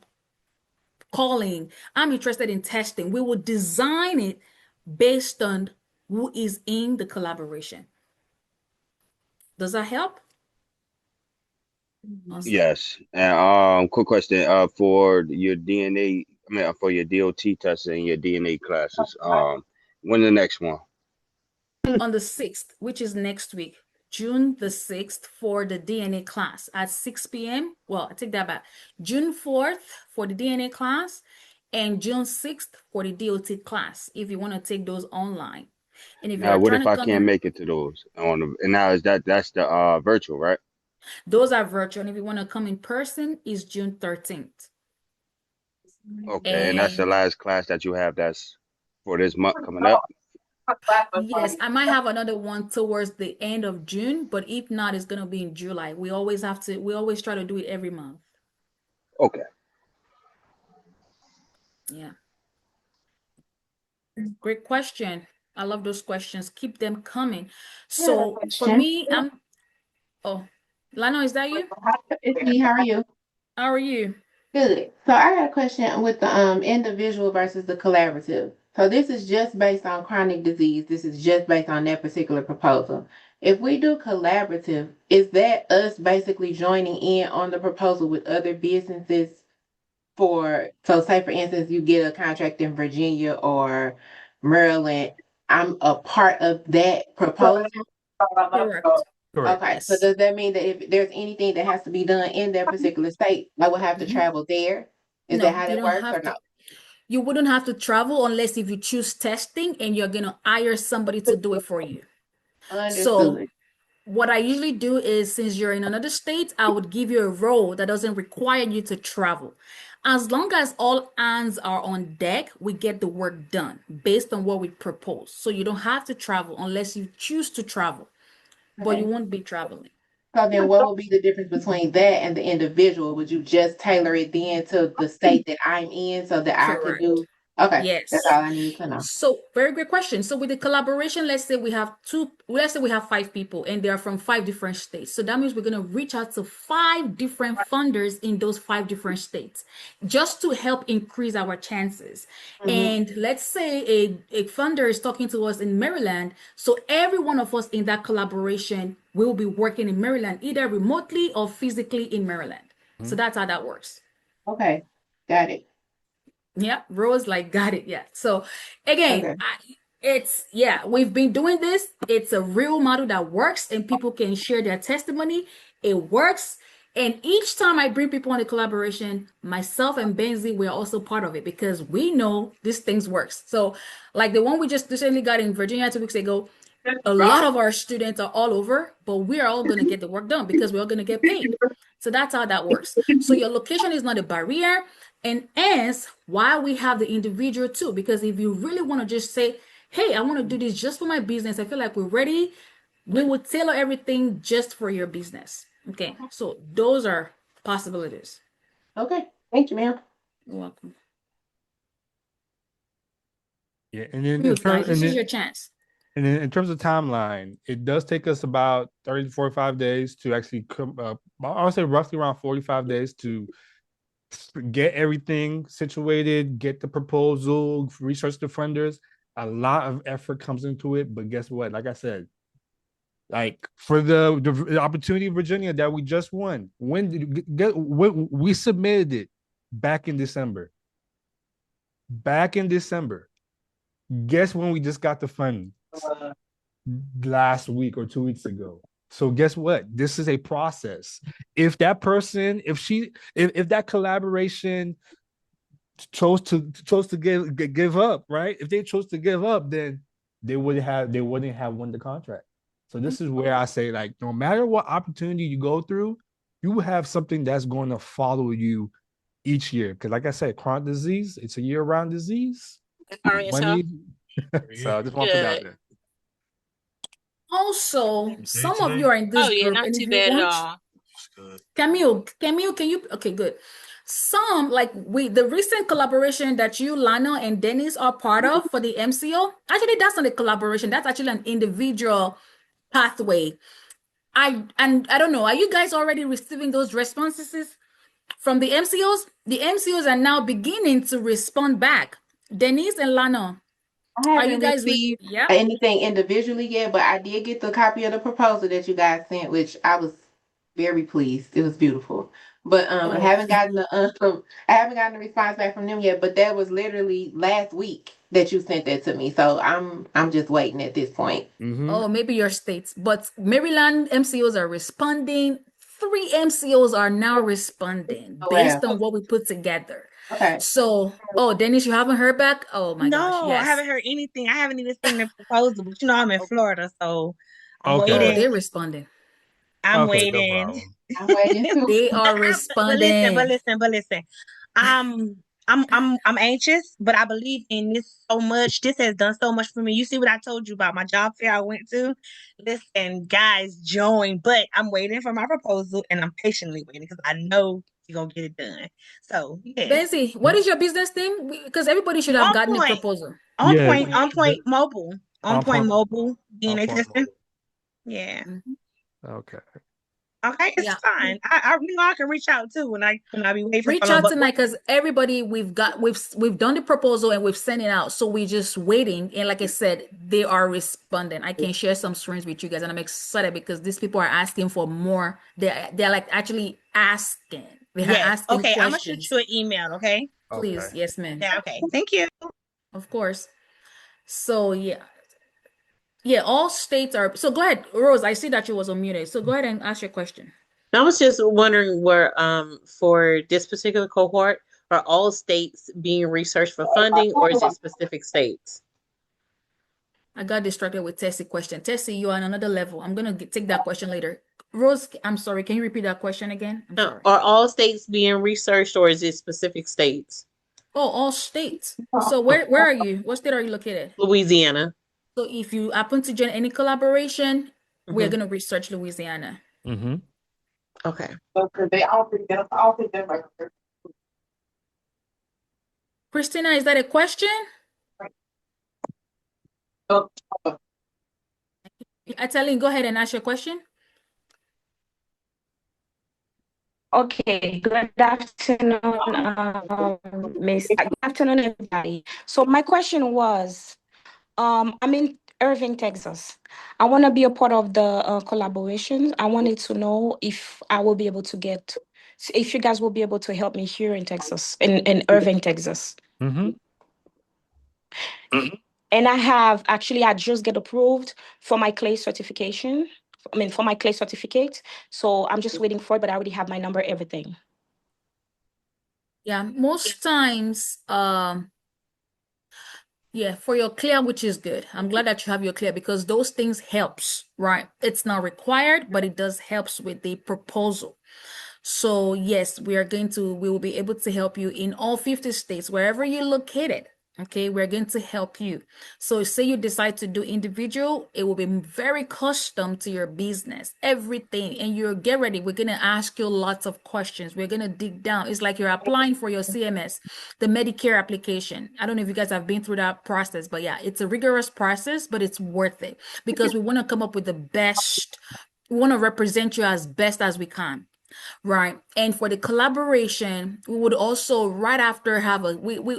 calling. I'm interested in testing. We will design it based on who is in the collaboration. Does that help? Awesome. Yes. And quick question. For your DNA, I mean, for your DOT tests and your DNA classes. When the next one? On the 6th, which is next week, June the 6th for the DNA class at 6 p.m. Well, I take that back. June 4th for the DNA class and June 6th for the DOT class if you want to take those online. And if Now, you're what trying if to I come can't in, make it to those? On the, and now is that's the virtual, right? Those are virtual. And if you want to come in person, it's June 13th. Okay, and that's the And last class that you have that's for this month coming up. yes, I might have another one towards the end of June, but if not, it's gonna be in July. We always try to do it every month. Okay. Yeah. Great question. I love those questions. Keep them coming. I have a So for question. me, oh, Lano, is that you? It's me. How are you? How are you? Good. So I got a question with the individual versus the collaborative. So this is just based on chronic disease. This is just based on that particular proposal. If we do collaborative, is that us basically joining in on the proposal with other businesses for, so say for instance, you get a contract in Virginia or Maryland, I'm a part of that proposal? Correct. Correct. Okay, so Yes. does that mean that if there's anything that has to be done in that particular state, I would have to Mhm. travel there? Is that No, how you that don't works or have no? to. You wouldn't have to travel unless if you choose testing and you're gonna hire somebody to do it for you. So Understood. what I usually do is, since you're in another state, I would give you a role that doesn't require you to travel. As long as all hands are on deck, we get the work done based on what we propose. So you don't have to travel unless you choose to travel, but you Okay. won't be traveling. So then what would be the difference between that and the individual? Would you just tailor it then to the state that I'm in so that I could Correct. do? Okay, that's Yes. all I needed to know. So, very great question. So, with the collaboration, let's say we have 5 people and they are from 5 different states. So, that means we're going to reach out to 5 different funders in those 5 different states just to help increase our chances. Mm-hmm. And let's say a funder is talking to us in Maryland. So, every one of us in that collaboration will be working in Maryland, either remotely or physically in Maryland. So, Mhm. that's how that works. Okay, got it. Yeah, Rose like got it. Yeah. So again, Okay. we've been doing this. It's a real model that works and people can share their testimony. It works. And each time I bring people on the collaboration, myself and Benzi, we're also part of it because we know this things works. So like the one we just recently got in Virginia 2 weeks ago, a lot of our students are all over, but we are all going to get the work done because we're all going to get paid. So that's how that works. So your location is not a barrier. And hence why we have the individual too. Because if you really want to just say, hey, I want to do this just for my business, I feel like we're ready, we will tailor everything just for your business. Okay. So those are possibilities. Okay. Thank you, ma'am. You're welcome. Yeah, and then in Mute, terms guys. This is your chance. and then in terms of timeline, it does take us about 30 to 45 days to actually come up. I would say roughly around 45 days to get everything situated, get the proposal, research the funders. A lot of effort comes into it, but guess what? Like I said, like for the opportunity in Virginia that we just won, when did you get we submitted it back in December. Back in December. Guess when we just got the funding? Last week or 2 weeks ago. So guess what? This is a process. If that person, if that collaboration chose to give up, right? If they chose to give up, then they wouldn't have won the contract. So this is where I say, like, no matter what opportunity you go through, you have something that's going to follow you each year. Because, like I said, chronic disease, it's a year-round disease. All right, yourself. Money. So I just want to put that out Good. there. Also, some of you are in Oh this yeah, group, not and too if you bad at want, all. Camille, can you? Okay, good. Some like the recent collaboration that you, Lana, and Dennis are part of for the MCO. Actually, that's not a collaboration. That's actually an individual pathway. I don't know. Are you guys already receiving those responses from the MCOs? The MCOs are now beginning to respond back. Denise and Lana, I are you haven't guys? received Yeah. anything individually yet, but I did get the copy of the proposal that you guys sent, which I was very pleased. It was beautiful. But I Oh, haven't gotten the I haven't gotten the response back from them yet. But that was literally last week that you sent that to me. So I'm just waiting at this point. Mm-hmm. oh, maybe your states, but Maryland MCOs are responding. 3 MCOs are now responding Oh based wow. on what we put together. Okay. So, oh, Dennis, you haven't heard back? Oh my gosh, No, I yes. haven't heard anything. I haven't even seen the proposal, but I'm in Florida, so I'm Okay. Oh, waiting. they're responding. I'm Okay, no waiting. problem. I'm waiting too. They are But listen, but responding. listen, but listen. I'm anxious, but I believe in this so much. This has done so much for me. You see what I told you about my job fair I went to? Listen, guys, join. But I'm waiting for my proposal and I'm patiently waiting because I know you're gonna get it done. So yes. Benzi, what is your business name? Because everybody should have On gotten a point. proposal. Yeah, On point mobile. On on point point, mobile on DNA point. testing. Yeah. Mhm. Okay. Okay, it's Yeah. fine. I can reach out too when I be waiting for Reach someone. out But tonight because everybody we've done the proposal and we've sent it out. So we're just waiting. And like I said, they are responding. I can share some screens with you guys, and I'm excited because these people are asking for more. They're like actually asking. They are yes, asking okay. I'm gonna shoot questions. you an email. Okay. Okay. Please, yes, ma'am. Yeah. Okay. Thank you. Of course. So yeah. Yeah, all states are so go ahead, Rose. I see that you was unmuted. So go ahead and ask your question. I was just wondering where, for this particular cohort, are all states being researched for funding or is it specific states? I got distracted with Tessie question. Tessie, you are on another level. I'm gonna take that question later. Rose, I'm sorry. Can you repeat that question again? I'm sorry. Are all states being researched or is it specific states? Oh, all states. So where are you? What state are you located? Louisiana. So if you happen to join any collaboration, we're Hmm. gonna research Louisiana. Mm-hmm. Okay. Okay, they all think them like Christina, is that a question? oh, Ateline, go ahead and ask your question. Okay, good afternoon, Miss. Good afternoon, everybody. So my question was, I'm in Irving, Texas. I want to be a part of the collaboration. I wanted to know if I will be able to get, if you guys will be able to help me here in Texas, in Irving, Texas. Mm-hmm. And I just get approved for my clay certification. I mean, for my clay certificate. So I'm just waiting for it, but I already have my number, everything. Yeah, most times, yeah, for your clear, which is good. I'm glad that you have your clear because those things helps, right? It's not required, but it does helps with the proposal. So yes, we will be able to help you in all 50 states, wherever you're located. Okay, we're going to help you. So say you decide to do individual, it will be very custom to your business, everything. And you get ready. We're going to ask you lots of questions. We're going to dig down. It's like you're applying for your CMS, the Medicare application. I don't know if you guys have been through that process, but yeah, it's a rigorous process, but it's worth it because we want to come up with the best. We want to represent you as best as we can. Right. And for the collaboration, we would also right after have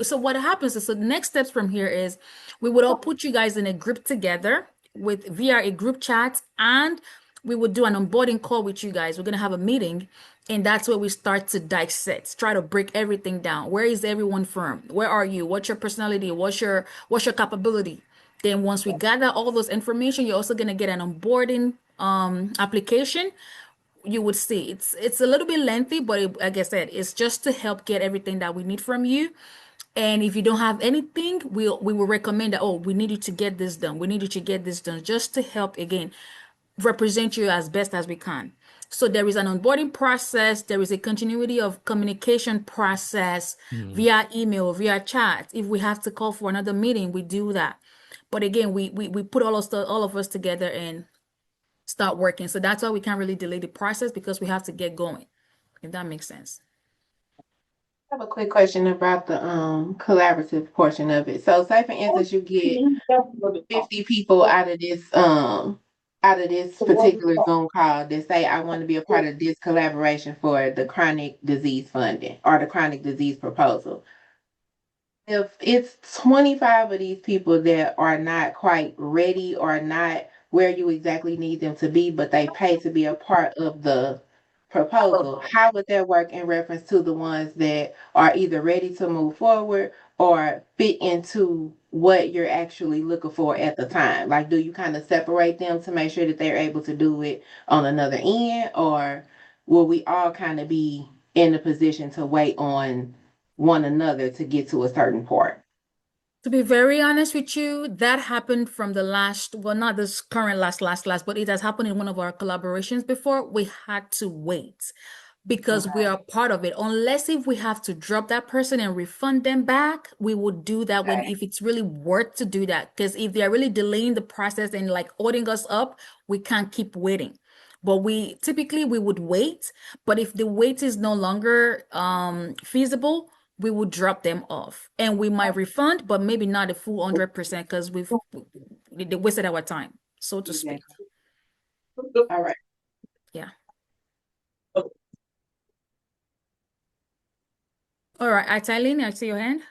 so what happens is so the next steps from here is we would all put you guys in a group together with via a group chat and we would do an onboarding call with you guys. We're gonna have a meeting and that's where we start to dissect, try to break everything down. Where is everyone from? Where are you? What's your personality? What's your capability? Then once we gather all those information, you're also gonna get an onboarding application. You would see it's a little bit lengthy, but like I said, it's just to help get everything that we need from you. And if you don't have anything, we will recommend that, oh, we need you to get this done. We need you to get this done just to help again represent you as best as we can. So there is an onboarding process, there is a continuity of communication process Mm-hmm. via email, via chat. If we have to call for another meeting, we do that. But again, we put all of us together and start working. So that's why we can't really delay the process because we have to get going, if that makes sense. I have a quick question about the collaborative portion of it. So say for instance you get 50 people out of this particular Zoom call that say I want to be a part of this collaboration for the chronic disease funding or the chronic disease proposal. If it's 25 of these people that are not quite ready or not where you exactly need them to be, but they pay to be a part of the proposal, how would that work in reference to the ones that are either ready to move forward or fit into what you're actually looking for at the time? Like, do you kind of separate them to make sure that they're able to do it on another end, or will we all kind of be in a position to wait on one another to get to a certain part? To be very honest with you, that happened from the last, well, not this current last, but it has happened in one of our collaborations before. We had to wait because we are part of it. Unless if we have to drop that person and refund them back, we would do that when if it's really worth to do that. Because if they're really delaying the process and like holding us up, we can't keep waiting. But we typically we would wait, but if the wait is no longer feasible, we would drop them off and we might refund, but maybe not a full 100% because they wasted our time, so to speak. All right. Yeah. All right, Aileen, I see your hand.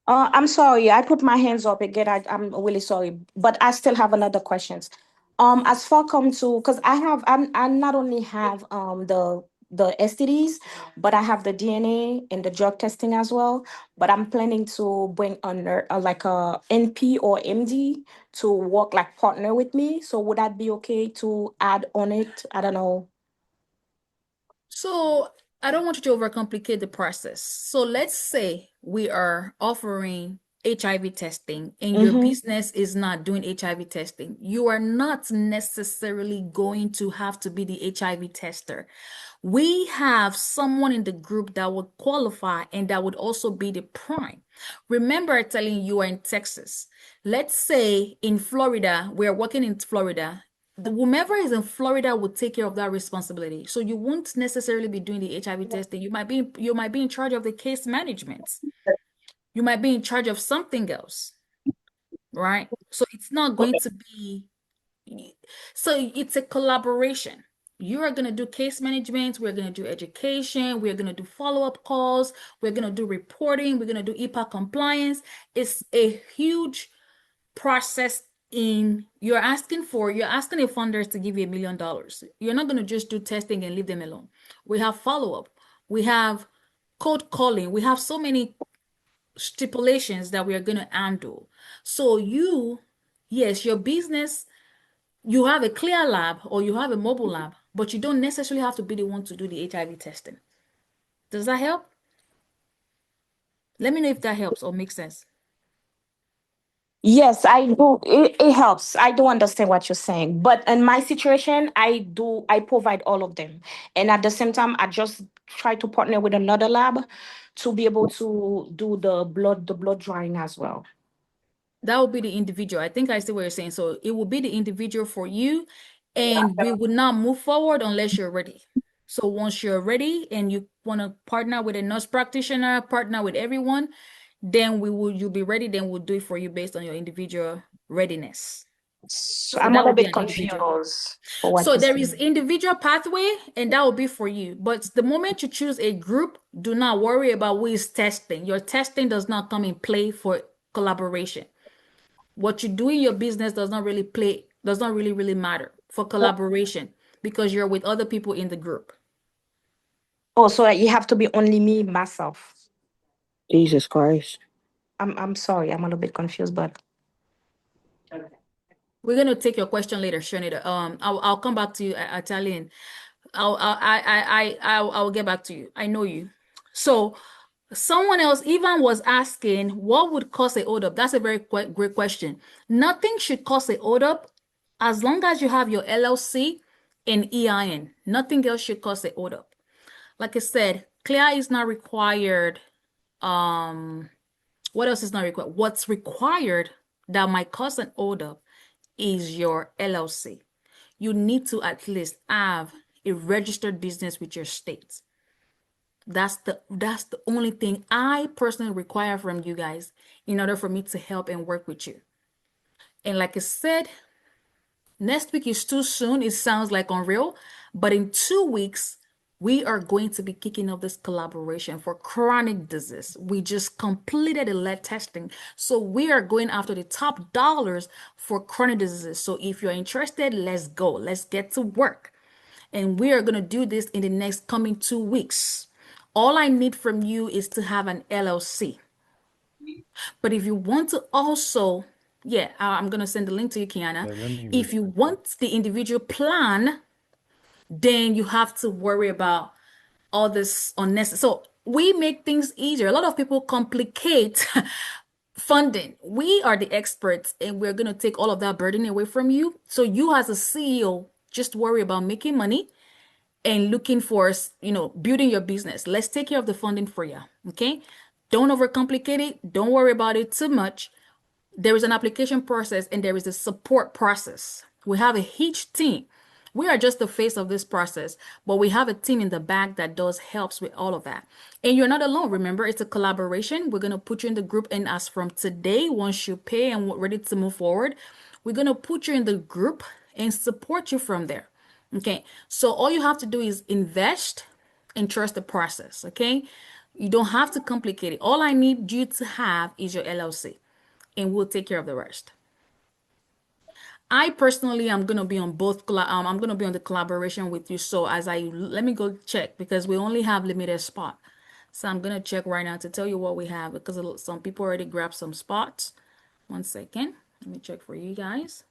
I'm sorry, I put my hands up again. I'm really sorry, but I still have another questions. As far come to, because I not only have the STDs, but I have the DNA and the drug testing as well. But I'm planning to bring like a NP or MD to work like partner with me. So would that be okay to add on it? I don't know. So I don't want you to overcomplicate the process. So let's say we are offering HIV testing and your business is not doing HIV testing. You are not necessarily going to have to be the HIV tester. We have someone in the group that would qualify and that would also be the prime. Remember telling you are in Texas. Let's say in Florida, we're working in Florida. The whomever is in Florida will take care of that responsibility. So you won't necessarily be doing the HIV testing. You might be in charge of the case management. You might be in charge of something else, right? So it's not going to be, so it's a collaboration. You are going to do case management, we're going to do education, we're going to do follow-up calls, we're going to do reporting, we're going to do EPA compliance. It's a huge process you're asking a funders to give you $1 million. You're not going to just do testing and leave them alone. We have follow-up, we have code calling, we have so many stipulations that we are going to handle. So yes, your business, you have a clear lab or you have a mobile lab, but you don't necessarily have to be the one to do the HIV testing. Does that help? Let me know if that helps or makes sense. Yes, I do. It helps. I do understand what you're saying. But in my situation, I provide all of them. And at the same time, I just try to partner with another lab to be able to do the blood drawing as well. That would be the individual. I think I see what you're saying. So it will be the individual for you, and we would not move forward unless you're ready. So once you're ready and you want to partner with a nurse practitioner, partner with everyone, then you'll be ready, then we'll do it for you based on your individual readiness. So So I'm a that little would be bit an individual. confused for what So you're there is saying. individual pathway, and that will be for you. But the moment you choose a group, do not worry about who is testing. Your testing does not come in play for collaboration. What you do in your business does not really matter for collaboration because you're with other people in the group. Oh, so you have to be only me, myself. Jesus Christ. I'm sorry, I'm a little bit confused, but We're gonna take your question later, Shanita. I'll come back to you, Italian. I'll get back to you. I know you. So someone else, Ivan was asking, what would cause a hold up? That's a very great question. Nothing should cause a hold up as long as you have your LLC and EIN. Nothing else should cause a hold up. Like I said, CLEAR is not required. What else is not required? What's required that might cause an hold up is your LLC. You need to at least have a registered business with your state. That's the only thing I personally require from you guys in order for me to help and work with you. And like I said, next week is too soon. It sounds like unreal, but in 2 weeks, we are going to be kicking off this collaboration for chronic disease. We just completed the lead testing. So we are going after the top dollars for chronic diseases. So if you're interested, let's go. Let's get to work. And we are going to do this in the next coming 2 weeks. All I need from you is to have an LLC. But if you want to also, yeah, I'm going to send the link to you, Kiana. Let me If you refresh. want the individual plan, then you have to worry about all this unnecessary. So we make things easier. A lot of people complicate funding. We are the experts, and we're going to take all of that burden away from you. So you as a CEO, just worry about making money and looking for, building your business. Let's take care of the funding for you. Okay. Don't overcomplicate it. Don't worry about it too much. There is an application process and there is a support process. We have a huge team. We are just the face of this process, but we have a team in the back that does helps with all of that. And you're not alone. Remember, it's a collaboration. We're gonna put you in the group, and as from today, once you pay and we're ready to move forward, we're gonna put you in the group and support you from there. Okay, so all you have to do is invest and trust the process. Okay, you don't have to complicate it. All I need you to have is your LLC, and we'll take care of the rest. I personally am gonna be on I'm gonna be on the collaboration with you. So as I let me go check because we only have limited spot. So I'm gonna check right now to tell you what we have because some people already grabbed some spots. 1 second. Let me check for you guys.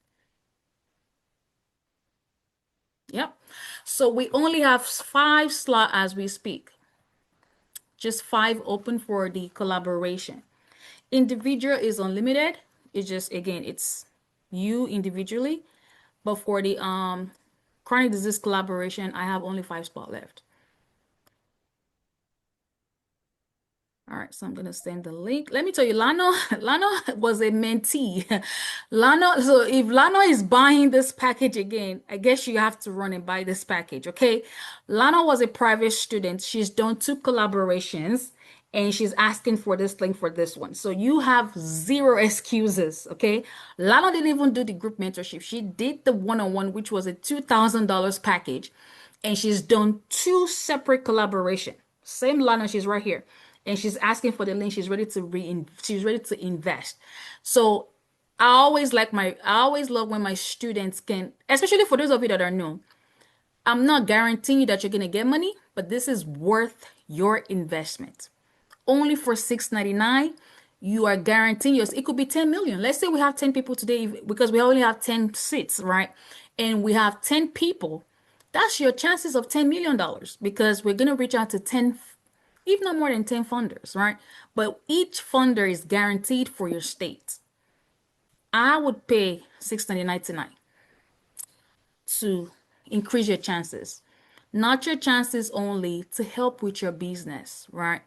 Yep. So we only have 5 slots as we speak. Just 5 open for the collaboration. Individual is unlimited. It's just again, it's you individually. But for the chronic disease collaboration, I have only 5 spots left. All right, so I'm gonna send the link. Let me tell you, Lano was a mentee. So if Lano is buying this package again, I guess you have to run and buy this package, okay? Lano was a private student. She's done 2 collaborations and she's asking for this link for this one. So you have 0 excuses, okay? Lano didn't even do the group mentorship. She did the one-on-one, which was a $2,000 package, and she's done 2 separate collaboration. Same Lano, she's right here, and she's asking for the link. She's ready to invest. So I always love when my students can, especially for those of you that are new. I'm not guaranteeing you that you're gonna get money, but this is worth your investment. Only for $6.99, you are guaranteeing yours. It could be 10 million. Let's say we have 10 people today because we only have 10 seats, right? And we have 10 people. That's your chances of $10 million because we're gonna reach out to 10, if not more than 10 funders, right? But each funder is guaranteed for your state. I would pay $6.99 tonight to increase your chances. Not your chances only, to help with your business, right?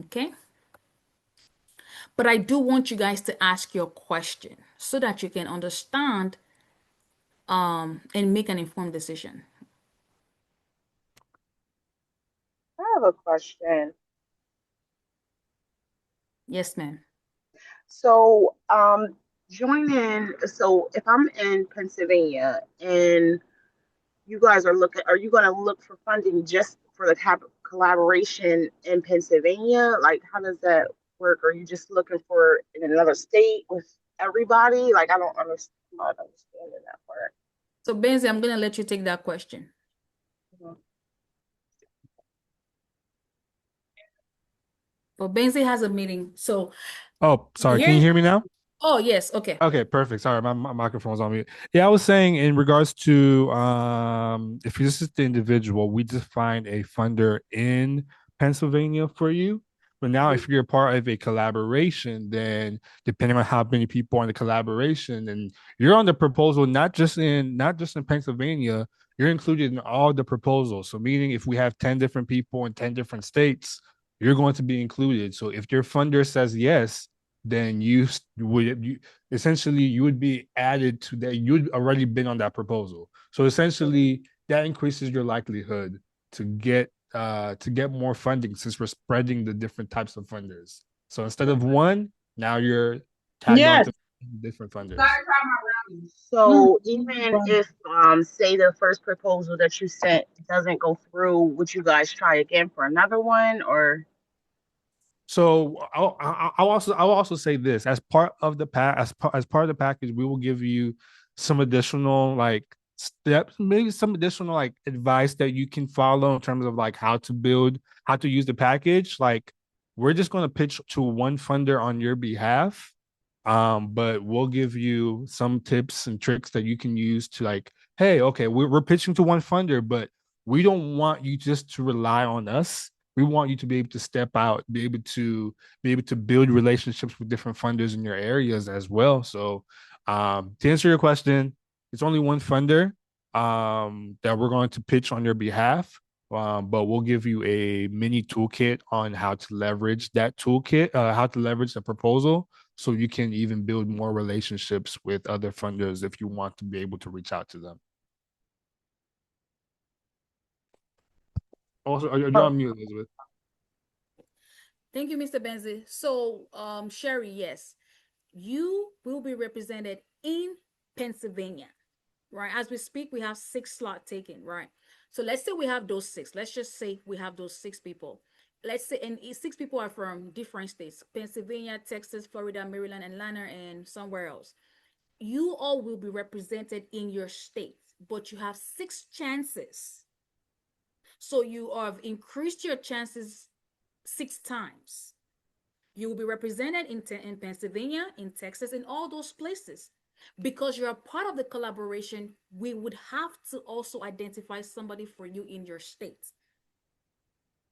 Okay. But I do want you guys to ask your question so that you can understand and make an informed decision. I have a question. Yes, ma'am. So, so if I'm in Pennsylvania and you guys are you going to look for funding just for the collaboration in Pennsylvania? Like, how does that work? Are you just looking for in another state with everybody? Like, I don't understand. I'm not understanding that part. So, Benzi, I'm going to let you take that question. Mhm. But Benzi has a meeting. So, Oh, sorry. Can you hear me now? Oh, yes. Okay. Okay, perfect. Sorry, my microphone was on mute. Yeah, I was saying in regards to if this is the individual, we just find a funder in Pennsylvania for you. But now if you're part of a collaboration, then depending on how many people are in the collaboration, and you're on the proposal, not just in Pennsylvania, you're included in all the proposals. So meaning if we have 10 different people in 10 different states, you're going to be included. So if your funder says yes, then you essentially you would be added to that. You'd already been on that proposal. So essentially that increases your likelihood to get more funding since we're spreading the different types of funders. So instead of one, now you're tagged on to different funders. So even if say the first proposal that you sent doesn't go through, would you guys try again for another one or? So I'll also say this as part of the as part of the package, we will give you some additional like steps, maybe some additional like advice that you can follow in terms of like how to use the package. Like we're just going to pitch to one funder on your behalf, but we'll give you some tips and tricks that you can use to like, hey, okay, we're pitching to one funder, but we don't want you just to rely on us. We want you to be able to step out, be able to build relationships with different funders in your areas as well. So to answer your question, it's only one funder that we're going to pitch on your behalf. But we'll give you a mini toolkit on how to leverage that toolkit, how to leverage the proposal, so you can even build more relationships with other funders if you want to be able to reach out to them. Also, you're on mute, Elizabeth. Thank you, Mr. Benzi. So, Sherry, yes, you will be represented in Pennsylvania, right? As we speak, we have 6 slots taken, right? So let's say we have those 6. Let's just say we have those 6 people. Let's say, and 6 people are from different states: Pennsylvania, Texas, Florida, Maryland, Atlanta, and somewhere else. You all will be represented in your state, but you have 6 chances. So you have increased your chances 6 times. You will be represented in Pennsylvania, in Texas, in all those places. Because you're a part of the collaboration, we would have to also identify somebody for you in your state.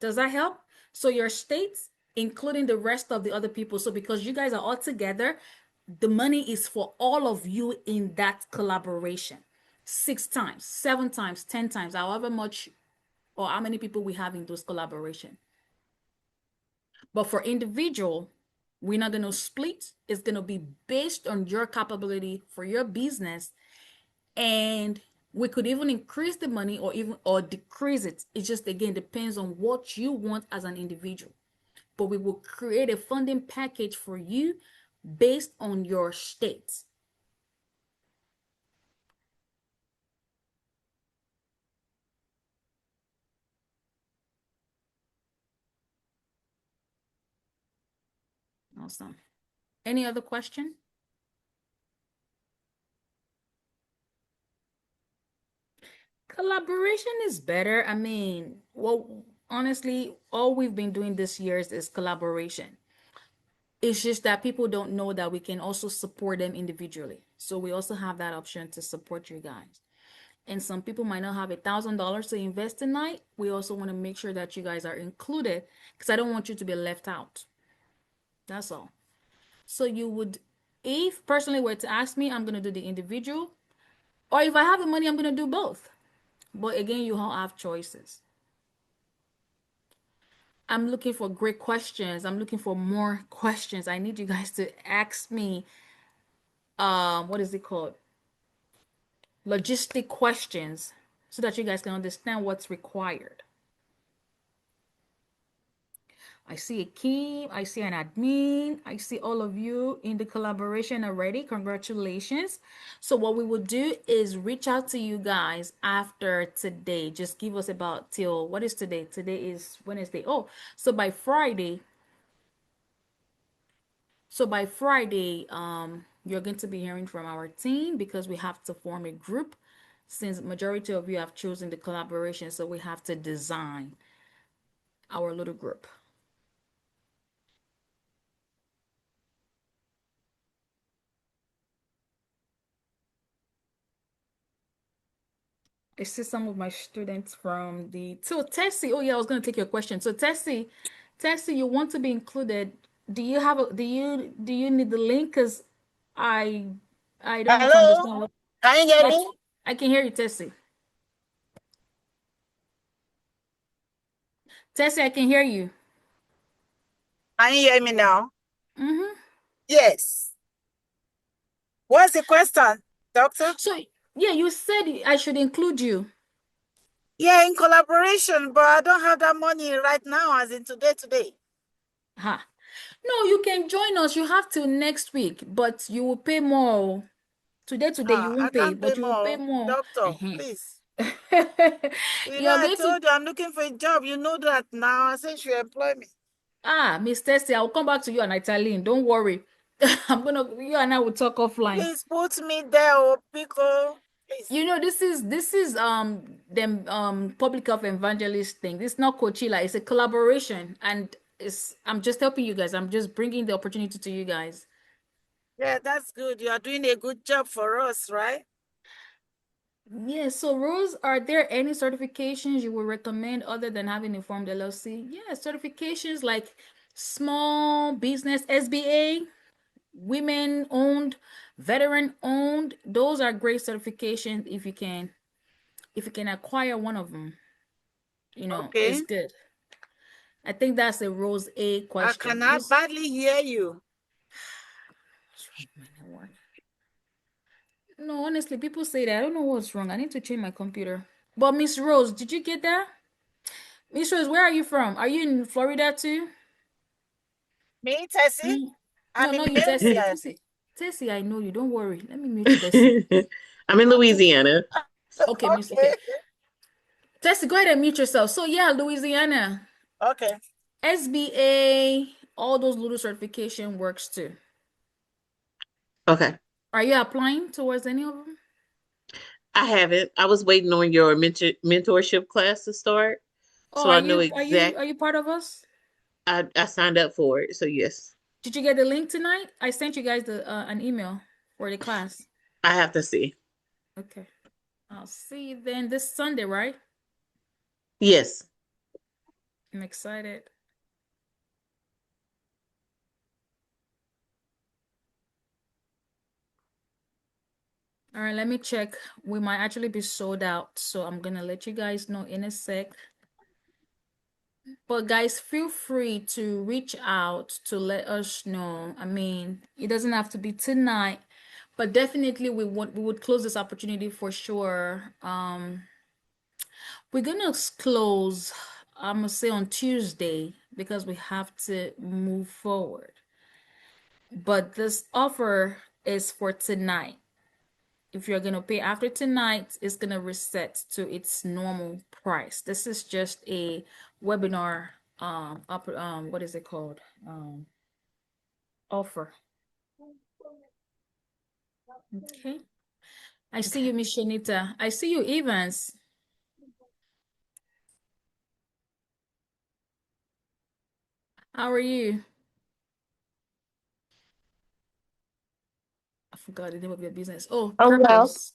Does that help? So your state, including the rest of the other people. So because you guys are all together, the money is for all of you in that collaboration. 6 times, 7 times, 10 times, however much or how many people we have in those collaboration. But for individual, we're not going to split. It's going to be based on your capability for your business. And we could even increase the money or decrease it. It just, again, depends on what you want as an individual. But we will create a funding package for you based on your state. Awesome. Any other question? Collaboration is better. I mean, well, honestly, all we've been doing this year is collaboration. It's just that people don't know that we can also support them individually. So we also have that option to support you guys. And some people might not have $1,000 to invest tonight. We also want to make sure that you guys are included because I don't want you to be left out. That's all. So you would, if personally were to ask me, I'm going to do the individual. Or if I have the money, I'm going to do both. But again, you all have choices. I'm looking for great questions. I'm looking for more questions. I need you guys to ask me, what is it called? Logistic questions so that you guys can understand what's required. I see a Kim, I see an admin, I see all of you in the collaboration already. Congratulations. So what we will do is reach out to you guys after today. Just give us about till, what is today? Today is Wednesday. Oh, so by Friday, you're going to be hearing from our team because we have to form a group since majority of you have chosen the collaboration. So we have to design our little group. I see some of my students from the, so Tessie, oh yeah, I was going to take your question. So Tessie, you want to be included. Do you have a, do you need the link? Because I don't Hello? understand what, Can you hear me? I can hear you, Tessie. Tessie, I can hear you. Can you hear me now? Mm-hmm. Yes. What's the question, doctor? So yeah, you said I should include you. Yeah, in collaboration, but I don't have that money right now, as in today. Huh. No, you can join us. You have till next week, but you will pay more. Today you I won't pay, can't pay but you will pay more. more. Doctor, please. You know, You're I going to, told you I'm looking for a job. You know that now. I said you employ me. Miss Tessie, I'll come back to you on Italian. Don't worry. You and I will talk offline. Please put me there, oh, Pico. Please. You know, this is them public health evangelist thing. This is not Coachella. It's a collaboration, and I'm just helping you guys. I'm just bringing the opportunity to you guys. Yeah, that's good. You are doing a good job for us, right? Yeah, so Rose, are there any certifications you would recommend other than having a formed LLC? Yeah, certifications like small business SBA, women owned, veteran owned. Those are great certifications if you can acquire one of them, Okay. it's good. I think that's a Rose A I question. cannot badly hear you. What's wrong with my network? No, honestly, people say that. I don't know what's wrong. I need to change my computer. But Miss Rose, did you get that? Miss Rose, where are you from? Are you in Florida too? Me, Tessie? Mm. No, I'm in not you, Tessie. Maryland. Tessie, I know you. Don't worry. Let me mute Tessie. I'm in Louisiana. Okay, Miss. Okay. Okay, Tessie, go ahead and mute yourself. So yeah, Louisiana, Okay. SBA, all those little certification works too. Okay. Are you applying towards any of them? I haven't. I was waiting on your mentorship class to start. Oh, So I know exact are you part of us? I signed up for it. So yes. Did you get the link tonight? I sent you guys the an email for the class. I have to see. Okay. I'll see you then this Sunday, right? Yes. I'm excited. All right, let me check. We might actually be sold out, so I'm gonna let you guys know in a sec. But guys, feel free to reach out to let us know. I mean, it doesn't have to be tonight, but definitely we would close this opportunity for sure. We're gonna close, I'm gonna say on Tuesday because we have to move forward. But this offer is for tonight. If you're gonna pay after tonight, it's gonna reset to its normal price. This is just a webinar what is it called? Offer. Okay. I see you, Miss Shanita. I see you, Evans. How are you? I forgot the name of your business. Oh, Oh well. Purpose.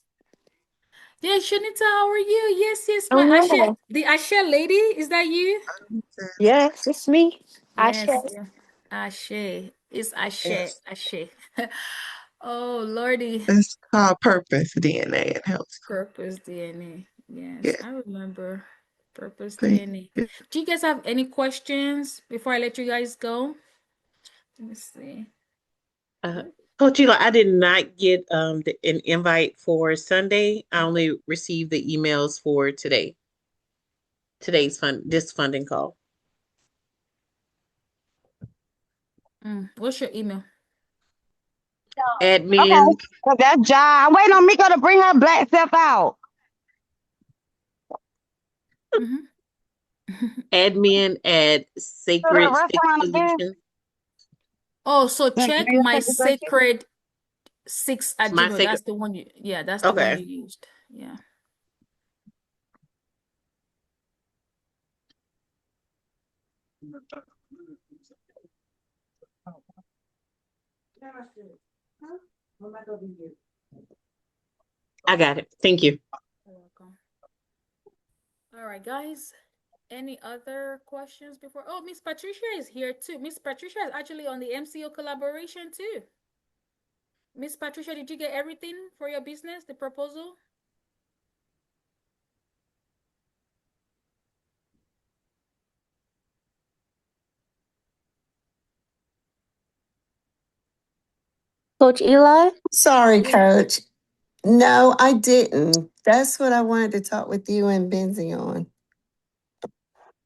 Yeah, Shanita, how are you? Yes, yes, Oh my Asha, well. the Asha lady, is that you? Yes, it's me. I Yes, shall. yeah. Ashe. It's Ashe. Yes, Ashe. Oh, Lordy. it's called Purpose DNA and Health. Purpose DNA. Yes, Yeah, I remember Purpose thank DNA. you. Do you guys have any questions before I let you guys go? Let me see. Uh, Coach Ela, I did not get an invite for Sunday. I only received the emails for today. This funding call. What's your email? Admin Okay. So that's job. I'm waiting on Miko to bring her black self out. Mm-hmm. admin at To the Sacred Six restaurant again. Solutions. Oh, so Like, check real my quick, real quick. sacred 6 at My Gmail. sacred. That's the one that's the one Okay. you used. Yeah. I got it. Thank you. You're welcome. All right, guys. Any other questions before? Oh, Miss Patricia is here too. Miss Patricia is actually on the MCO collaboration too. Miss Patricia, did you get everything for your business, the proposal? Coach Eli? Sorry, Yeah. Coach. No, I didn't. That's what I wanted to talk with you and Benzie on.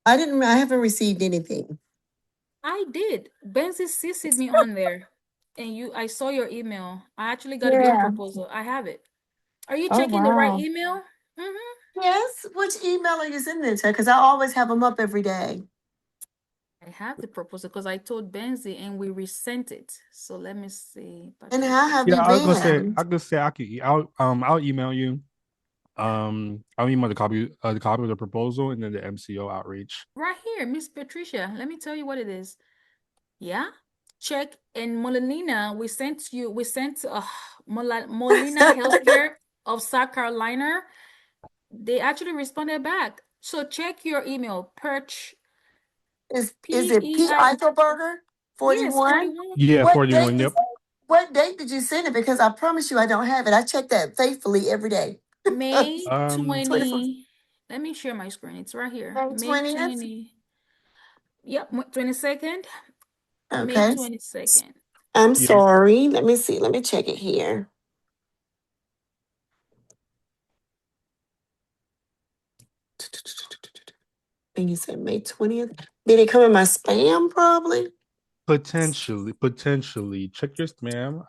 I haven't received anything. I did. Benzi CC'd me on there. And I saw your email. I actually got a good Yeah. proposal. I have it. Are you Oh, checking the right wow. email? Mm-hmm. Yes. Which email are you sending it to? Because I always have them up every day. I have the proposal because I told Benzi and we resent it. So let me see. And how Patricia. have Yeah, you I was gonna say, been? I'll email you. I'll email the copy of the proposal and then the MCO outreach. Right here, Miss Patricia. Let me tell you what it is. Yeah. Check. And Molina, we sent Molina Healthcare of South Carolina, they actually responded back. So check your email. Perch Is it P. PEI. Eichelberger, Yes, 41? 41. Yeah, What date 41. is Yep. what date did you send it? Because I promise you I don't have it. I check that faithfully every day. May Um, 24th, 20. Let me share my screen. It's right here. May May 20th. 20. Yep, 22nd. May Okay. 22nd. I'm yeah. sorry. Let me see. Let me check it here. And you said May 20th. Did it come in my spam probably? Potentially. Check your spam.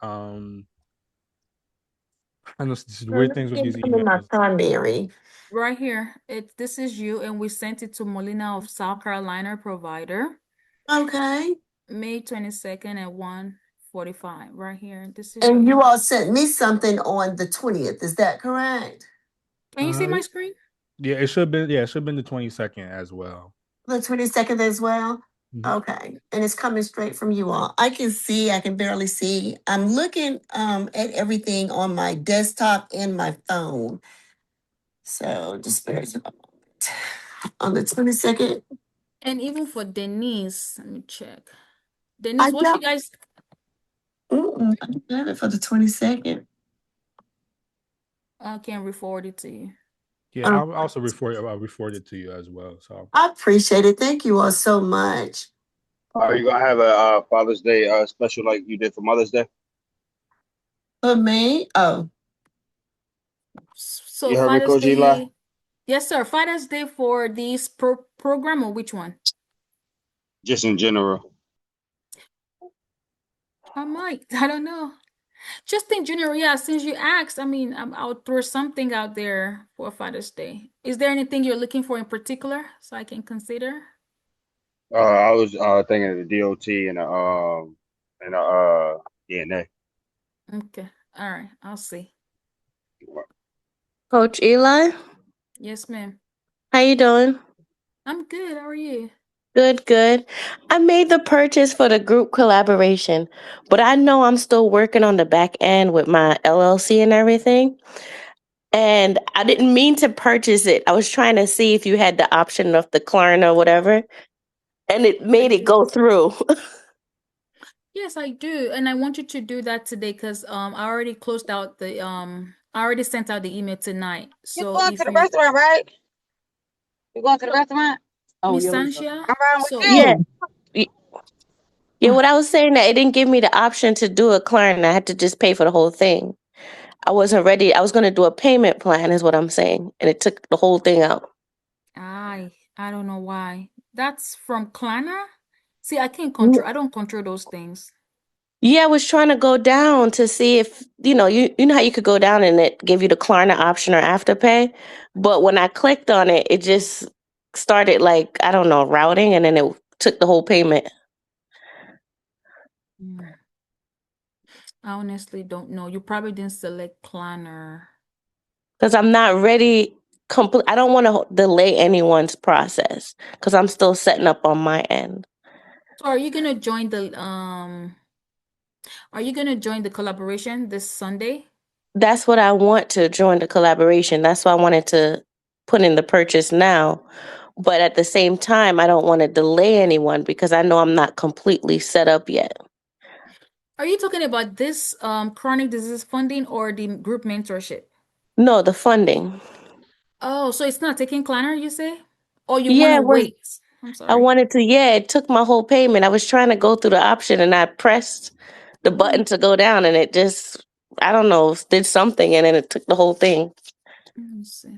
I know this is No, weird it things with these didn't come in my emails. primary. Right here. This is you, and we sent it to Molina of South Carolina provider. Okay. May 22nd at 1:45. Right here. This is And you. you all sent me something on the 20th. Is that correct? Can you see my screen? Yeah, it should have been. Yeah, it should have been the 22nd as well. The 22nd as well? Mhm. Okay. And it's coming straight from you all. I can see, I can barely see. I'm looking at everything on my desktop and my phone. So just bear with me a moment. On the 22nd, And even for Denise, let me check. I Denise, what you don't, guys? I don't have it for the 22nd. I can re-forward it to you. Yeah, Um, I'll also refer it to you as well. So, I appreciate it. Thank you all so much. Are you gonna have a Father's Day special like you did for Mother's Day? For me, oh, So You heard me, Father's Coach Eli? Day. Yes, sir. Father's Day for this program, or which one? Just in general. I might. I don't know. Just in general, yeah, since you asked, I mean, I'll throw something out there for Father's Day. Is there anything you're looking for in particular so I can consider? I was thinking of the DOT and DNA. Okay. All right. I'll see. Coach Eli, Yes, ma'am. how you doing? I'm good. How are you? Good, good. I made the purchase for the group collaboration, but I know I'm still working on the back end with my LLC and everything. And I didn't mean to purchase it. I was trying to see if you had the option of the Klarna or whatever, and it I made it do. go through. Yes, I do. And I want you to do that today because I already closed out I already sent out the email tonight. You So going to if the you restaurant, right? You going to the restaurant? Miss Sanchia, I'm riding with so Yeah. you. y- Yeah, what I was saying that it didn't give me the option to do a Klarna. I had to just pay for the whole thing. I wasn't ready. I was going to do a payment plan, is what I'm saying, and it took the whole thing out. I don't know why. That's from Klarna? See, I can't Mm. control. I don't control those things. Yeah, I was trying to go down to see if you know how you could go down and it give you the Klarna option or Afterpay, but when I clicked on it, it just started like I don't know routing, and then it took the whole payment Hmm. I honestly don't know. You probably didn't select Klarna. because I'm not ready. Complete. I don't want to delay anyone's process because I'm still setting up on my end. So are you gonna join the collaboration this Sunday? That's what I want to join the collaboration. That's why I wanted to put in the purchase now. But at the same time, I don't want to delay anyone because I know I'm not completely set up yet. Are you talking about this chronic disease funding or the group mentorship? No, the funding. Oh, so it's not taking Klarna, you say? Or you want Yeah, to it was. wait? I'm I sorry. wanted to. Yeah, it took my whole payment. I was trying to go through the option and I pressed the Hmm. button to go down and it just, I don't know, did something and then it took the whole thing. Let me see.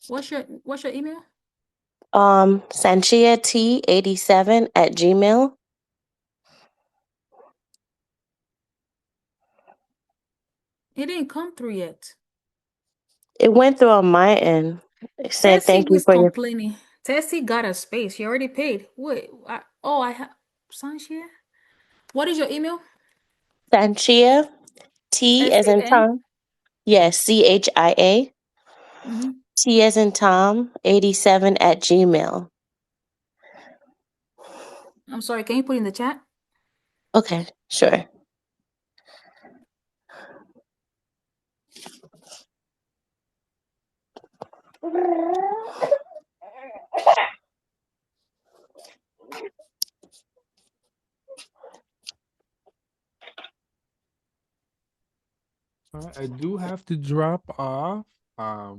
What's your email? Sanchia T87 at Gmail. It didn't come through yet. It went through on my end. It said Tessie thank you was for your complaining. Tessie got a space. She already paid. Wait. I have Sanchia. What is your email? Sanchia T as in SAN. Tom. Yes, CHIA. Mm-hmm. T as in Tom 87 at Gmail. I'm sorry. Can you put in the chat? Okay, sure. All right, I do have to drop off a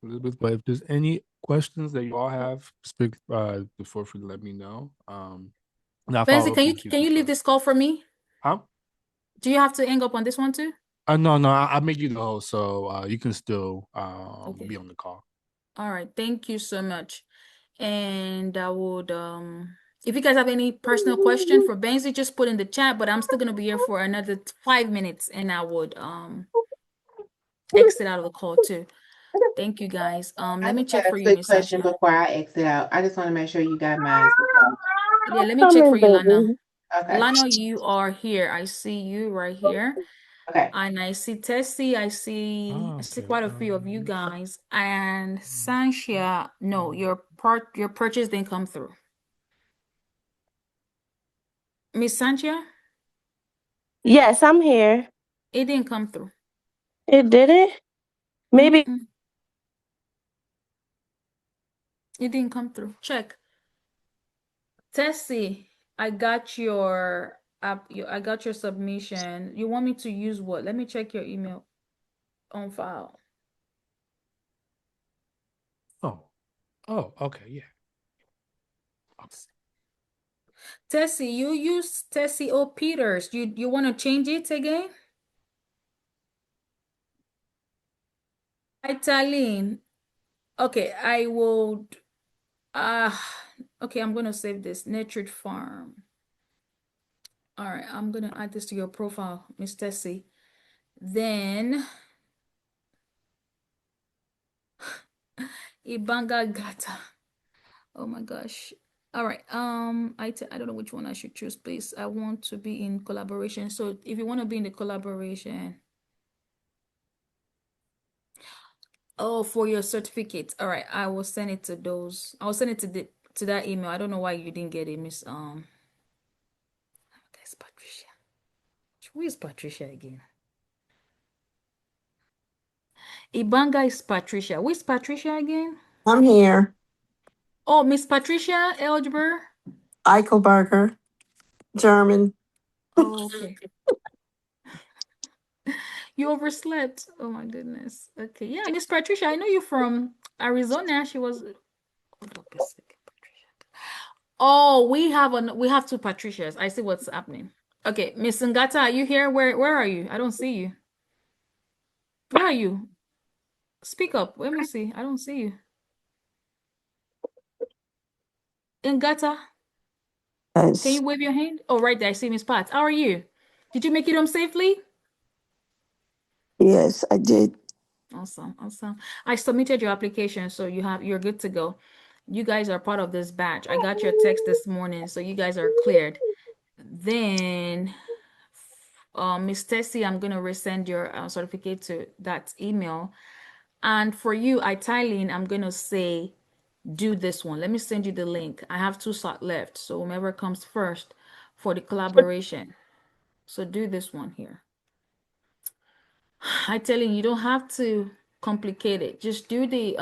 little bit, but if there's any questions that you all have, speak feel free to let me know. And I'll Benzie, follow up with you can you leave before. this call for me? Huh? Do you have to hang up on this one too? No, I made you the host, so you can still Okay. be on the call. All right. Thank you so much. And I would if you guys have any personal question for Benzie, just put in the chat, but I'm still gonna be here for another 5 minutes and I would exit out of the call too. Thank you guys. I Let me just got check a for you, quick Miss question Sasha. before I exit out. I just want to make sure you got mine. Yeah, let me Come check for in, you, Lana. baby. Okay. Lana, you are here. I see you right here. Okay. And I see Tessie. I see Okay. quite a few of you guys. And Sanshia, no, your purchase didn't come through. Miss Sanshia, Yes, I'm here. it didn't come through. It did it? Maybe. Mm-mm. It didn't come through. Check. Tessie, I got your I got your submission. You want me to use what? Let me check your email on file. Oh, okay, yeah. Tessie, you use Tessie O. Peters. You want to change it again? Italine. Okay, I will. Uh, okay, I'm gonna save this. Nurtured Farm. All right, I'm gonna add this to your profile, Miss Tessie. Then Ibanga Gata. Oh my gosh. All right. I don't know which one I should choose, please. I want to be in collaboration. So if you want to be in the collaboration, oh, for your certificate. All right, I will send it to those. I'll send it to that email. I don't know why you didn't get it, Miss that's Patricia. Who is Patricia again? Ibanga is Patricia. Who is Patricia again? I'm here. Oh, Miss Patricia Elgeber. Eichelberger, German. Oh, okay. You overslept. Oh my goodness. Okay. Yeah, Miss Patricia, I know you from Arizona. She was hold up a second, Patricia. Oh, we have two Patricias. I see what's happening. Okay, Miss Ngata, are you here? Where are you? I don't see you. Where are you? Speak up. Let me see. I don't see you. Ngata, can Yes. you wave your hand? Oh, right there. I see Miss Pat. How are you? Did you make it home safely? Yes, I did. Awesome, awesome. I submitted your application, so you're good to go. You guys are part of this batch. I got your text this morning, so you guys are cleared. Then, Miss Tessie, I'm gonna resend your certificate to that email. And for you, Italian, I'm gonna say do this one. Let me send you the link. I have 2 slots left, so whomever comes first for the collaboration. So do this one here. I tell you don't have to complicate it. Just do the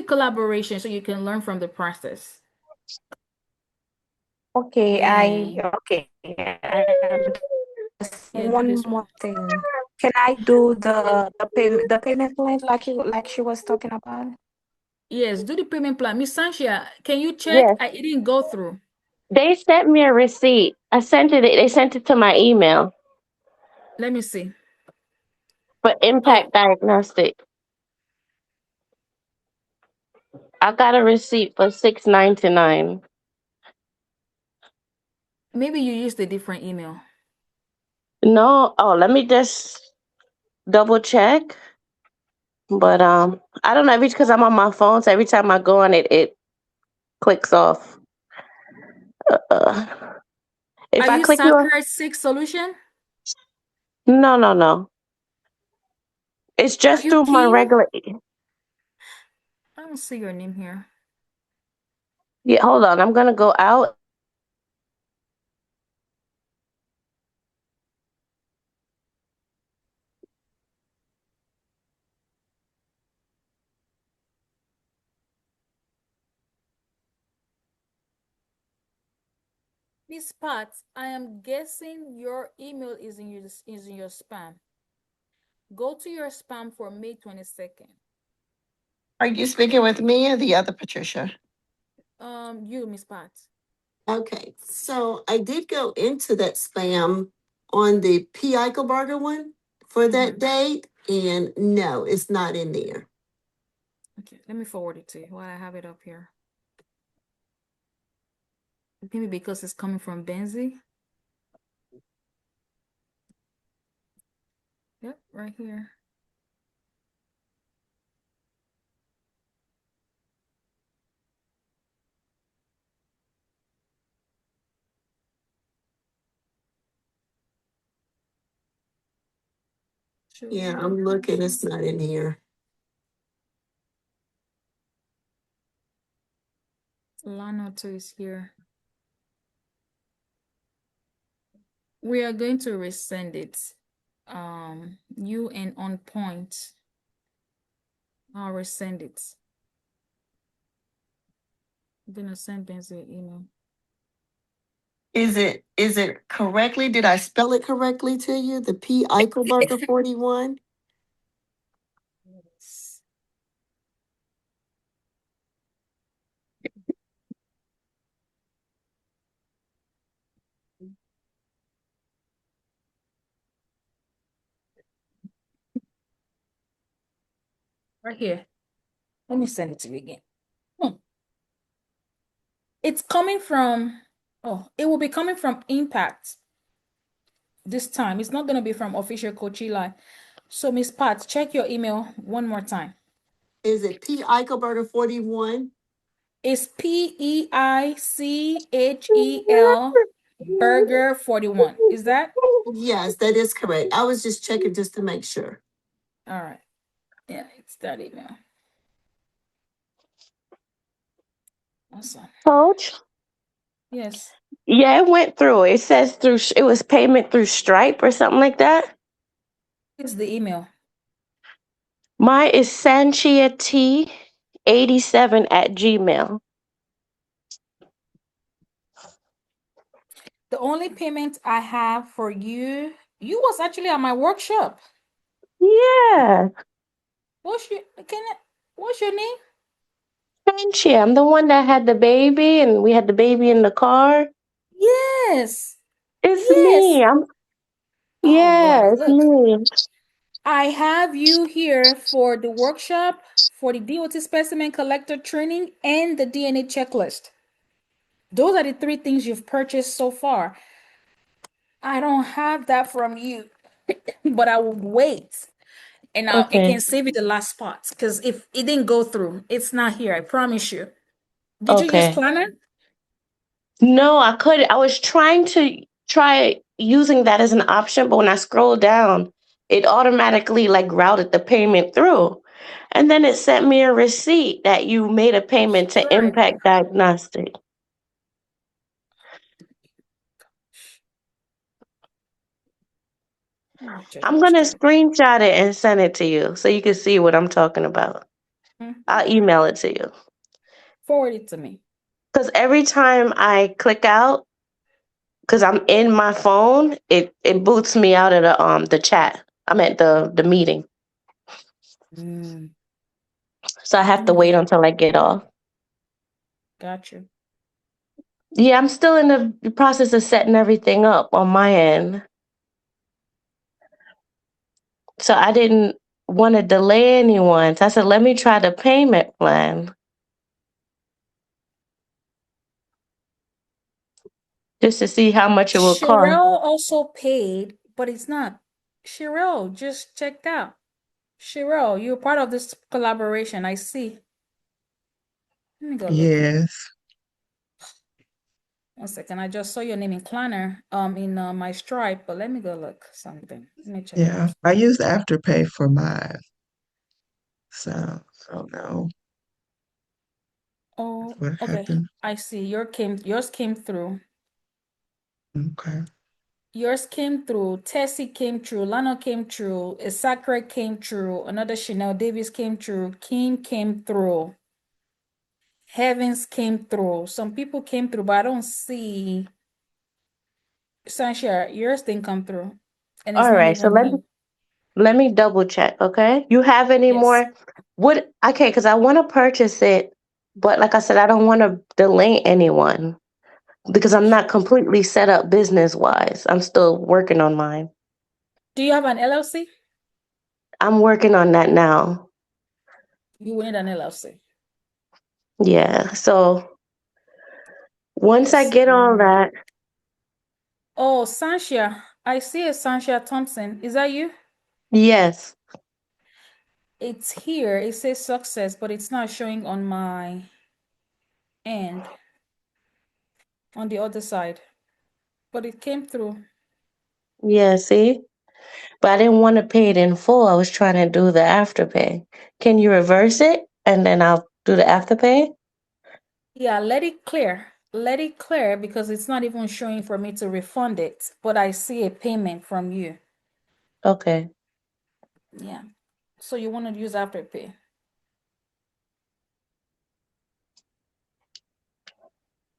collaboration so you can learn from the process. Okay, And okay. yeah, do One this one. more thing. Can I do the payment plan like she was talking about? Yes, do the payment plan. Miss Sanchia, can you check? Yes. It didn't go through. They sent me a receipt. I sent it. They sent it to my email Let me see. for Oh, Impact Diagnostic. I got a receipt for $6.99. maybe you used a different email. No. Oh, let me just double check. But I don't know. Maybe because I'm on my phone, so every time I go on it, it clicks off. Uh, Are if I you click your Soccer Six Solution? no. It's Are just you through my Kim? regular. I don't see your name here. Yeah, hold on. I'm gonna go out. Miss Pat, I am guessing your email is in your spam. Go to your spam for May 22nd. Are you speaking with me or the other Patricia? You, Miss Pat. Okay, so I did go into that spam on the P. Eichelberger one for that date, and no, it's not in there. Okay, let me forward it to you while I have it up here. Maybe because it's coming from Benzie. Yep, right here. Yeah, I'm looking. It's not in here. Lano too is here. We are going to resend it. You and On Point. I'll resend it. I'm gonna send Benzie an email. Is it correctly? Did I spell it correctly to you? The P. Eichelberger 41? Yes. Right here. Let me send it to you again. It's coming from, it will be coming from Impact this time. It's not going to be from Official Coach Eli. So, Miss Pat, check your email one more time. Is it P. Eichelberger 41? It's PEICHEL Burger 41. Is that? Yes, that is correct. I was just checking just to make sure. All right. Yeah, it's that email. Awesome. Coach? Yes. Yeah, it went through. It says through, it was payment through Stripe or something like that. It's the email. Mine is sanchiat87 @gmail. The only payment I have for you, you was actually at my workshop. Yeah. What's your name? Sanchia. I'm the one that had the baby and we had the baby in the car. Yes. It's Yes. me. Oh boy, It's look. me. I have you here for the workshop, for the DOT specimen collector training, and the DNA checklist. Those are the three things you've purchased so far. I don't have that from you, but I will wait. And I Okay. can save you the last spots because if it didn't go through, it's not here. I promise you. Did you use Okay. Planner? No, I couldn't. I was trying to try using that as an option, but when I scrolled down, it automatically like routed the payment through. And then it sent me a receipt that you made a payment to Sure. Impact Diagnostic. I'm going to screenshot it and send it to you so you can see what I'm talking about. I'll email it to you. Forward it to me. Because every time I click out, because I'm in my phone, it boots me out of the chat. I'm at the meeting. So I have to wait until I get off. Got you. Yeah, I'm still in the process of setting everything up on my end. So I didn't want to delay anyone. So I said, let me try the payment plan. Just to see how much it will cost. Sherelle also paid, but it's not. Sherelle just checked out. Sherelle, you're part of this collaboration. I see. Let me go look. Yes. 1 second. I just saw your name in Planner, in my Stripe, but let me go look something. Let me check it Yeah. out. I use Afterpay for mine. So I don't know Oh, what okay. happened. I see. Yours came through. Okay. Yours came through. Tessie came through. Lano came through. Isakra came through. Another Chanel Davis came through. Kim came through. Heavens came through. Some people came through, but I don't see Sanshia, yours didn't come through, and it's All not right, so even let me him. let me double check, okay? You have any Yes. more? Would okay, because I want to purchase it, but like I said, I don't want to delay anyone because I'm not completely set up business wise. I'm still working on mine. Do you have an LLC? I'm working on that now. You will need an LLC. Yeah. So once I Let's get all see. that, Oh, Sanshia. I see a Sanshia Thompson. Is that you? yes. It's here. It says success, but it's not showing on my end on the other side. But it came through. Yeah, see? But I didn't want to pay it in full. I was trying to do the afterpay. Can you reverse it and then I'll do the afterpay? Yeah, let it clear. Let it clear because it's not even showing for me to refund it, but I see a payment from you. Okay. Yeah. So you want to use Afterpay.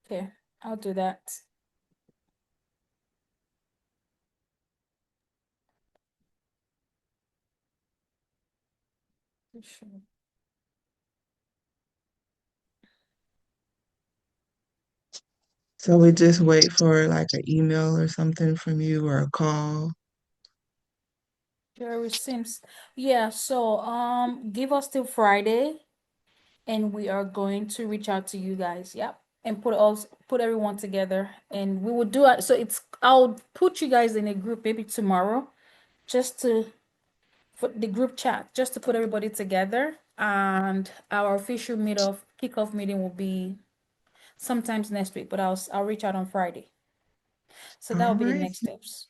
Okay, I'll do that. Sure. So we just wait for like an email or something from you or a call. Sure, it seems. Yeah, so give us till Friday and we are going to reach out to you guys. Yep. And put everyone together and we will do it. So I'll put you guys in a group maybe tomorrow just to for the group chat, just to put everybody together. And our official kickoff meeting will be sometimes next week, but I'll reach out on Friday. So that will All be the right. next steps.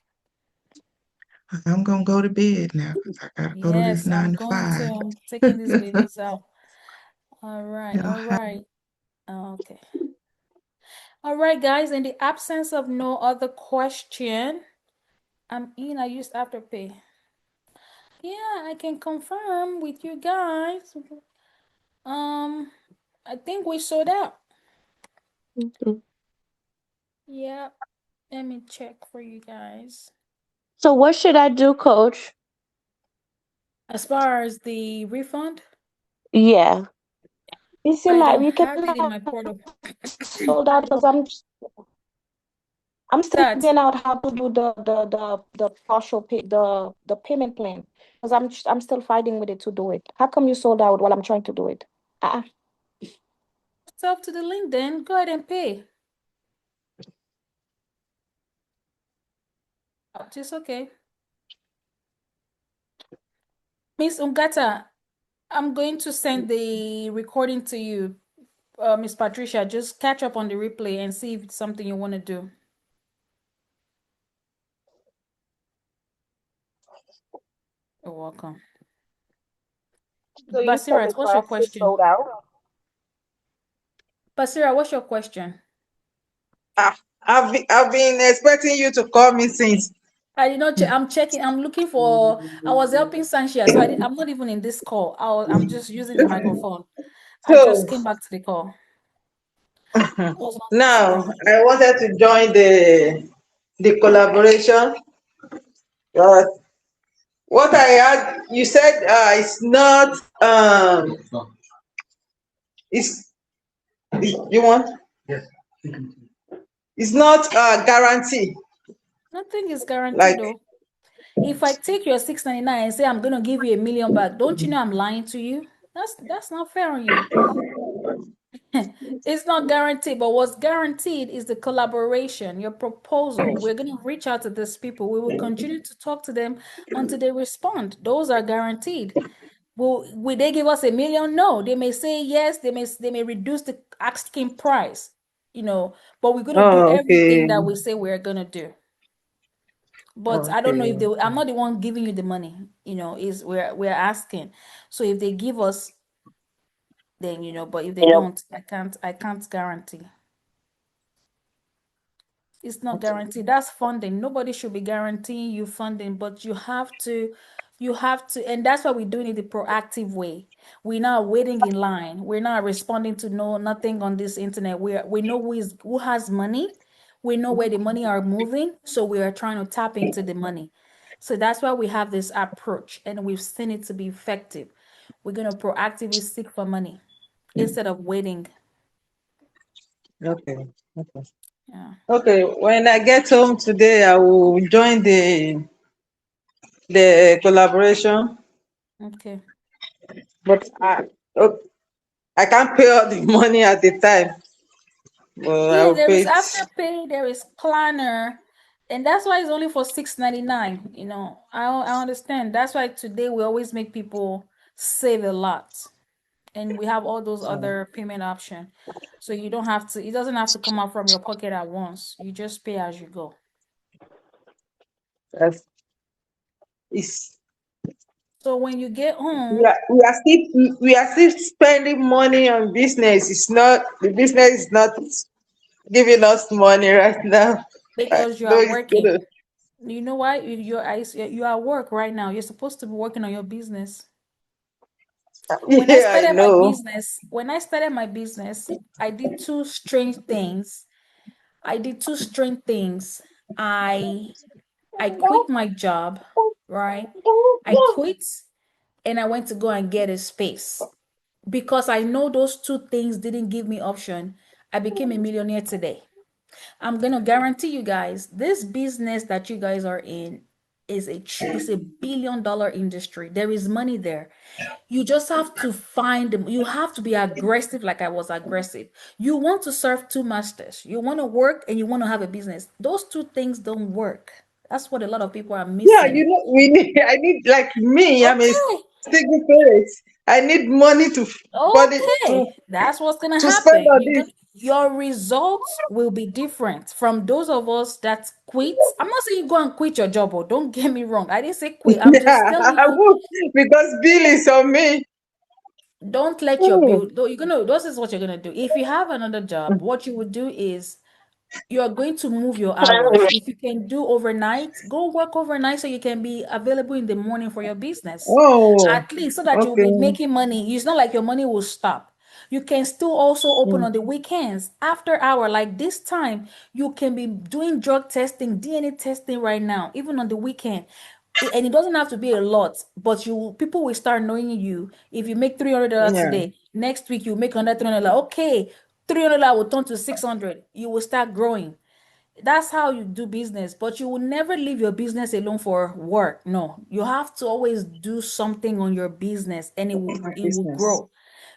I'm gonna go to bed now because I gotta go to this Yes, I'm nine to going to. five. I'm taking these babies out. All right, Yeah. all right. Okay. All right, guys. In the absence of no other question, I'm in. I used Afterpay. Yeah, I can confirm with you guys. Um, I think we sold out. Mhm. Yeah, let me check for you guys. So what should I do, coach? As far as the refund, Yeah. You seem I like don't you can have it in my portal. sold out because I'm still That figuring out how to do the partial pay the payment plan because I'm still fighting with it to do it. How come you sold out while I'm trying to do it? Uh-uh. Up to the link then. Go ahead and pay. It's okay. Miss Ungata, I'm going to send the recording to you, Miss Patricia. Just catch up on the replay and see if it's something you want to do. You're welcome. So you said the Basirat, what's your class is question? sold out? Basira, what's your question? I've been expecting you to call me since. I did not check. I'm checking. I'm looking for. I was helping Sanshia, so I'm not even in this call. I'm just using the microphone. I just So came back to the call. now I wanted to join the collaboration. But what I had, you said it's not it's, you want it's not guarantee. Nothing is guaranteed Like though. If I take your 699 and say I'm gonna give you 1 million back, don't you know I'm lying to you? That's not fair on you. It's not guaranteed, but what's guaranteed is the collaboration, your proposal. We're gonna reach out to these people. We will continue to talk to them until they respond. Those are guaranteed. Will they give us 1 million? No. They may say yes, they may reduce the asking price, but we're gonna do oh, everything okay. that we say we're gonna do. But I don't know if Okay. I'm not the one giving you the money, is we're asking. So if they give us, then but if they don't, I can't guarantee. It's not guaranteed. That's funding. Nobody should be guaranteeing you funding, but you have to, and that's why we're doing it the proactive way. We're not waiting in line. We're not responding to no nothing on this internet. We know who has money. We know where the money are moving, so we are trying to tap into the money. So that's why we have this approach, and we've seen it to be effective. We're going to proactively seek for money instead of waiting. Okay. Okay. Yeah. Okay. When I get home today, I will join the collaboration. Okay. But oh, I can't pay all the money at the time. Well, I Yeah, will there pay is it. Afterpay, there is Planner, and that's why it's only for $6.99. I understand. That's why today we always make people save a lot, and we have all those other payment option, so you don't have to. It doesn't have to come out from your pocket at once. You just pay as you go. That's, it's, So when you get we home, are we are still we are still spending money on business. It's not the business is not giving us money right now. I because you know are it's working, gonna. you know why? You are at work right now. You're supposed to be working on your business. When I Yeah, I started my know. business, when I started my business, I did two strange things. I did two strange things. I I quit my job, right? I quit and I went to go and get a space because I know those two things didn't give me option. I became a millionaire today. I'm gonna guarantee you guys, this business that you guys are in is a $1 billion industry. There is money there. You just have to find them. You have to be aggressive, like I was aggressive. You want to serve two masters. You want to work and you want to have a business. Those two things don't work. That's what a lot of people are Yeah, missing. we need. I need like me. I'm a Okay, single parent. I need money to body okay. That's what's gonna to spend happen. on You're this. gonna Your results will be different from those of us that quit. I'm not saying go and quit your job, or don't get me wrong. I didn't say quit. I'm just Yeah, telling I you, will because bill is on me. don't let your Hmm. bill. You're gonna. This is what you're gonna do. If you have another job, what you would do is you are going to move your hours. If you can do overnight, go work overnight so you can be available in the morning for your business. Oh, At least so that you'll be okay. making money. It's not like your money will stop. You can still also open Hmm. on the weekends after hour. Like this time, you can be doing drug testing, DNA testing right now, even on the weekend. And it doesn't have to be a lot, but people will start knowing you. If you make $300 Yeah. today, next week you make another $300. Okay, $300 will turn to 600. You will start growing. That's how you do business, but you will never leave your business alone for work. No, you have to always do something on your business, and My it will business. grow.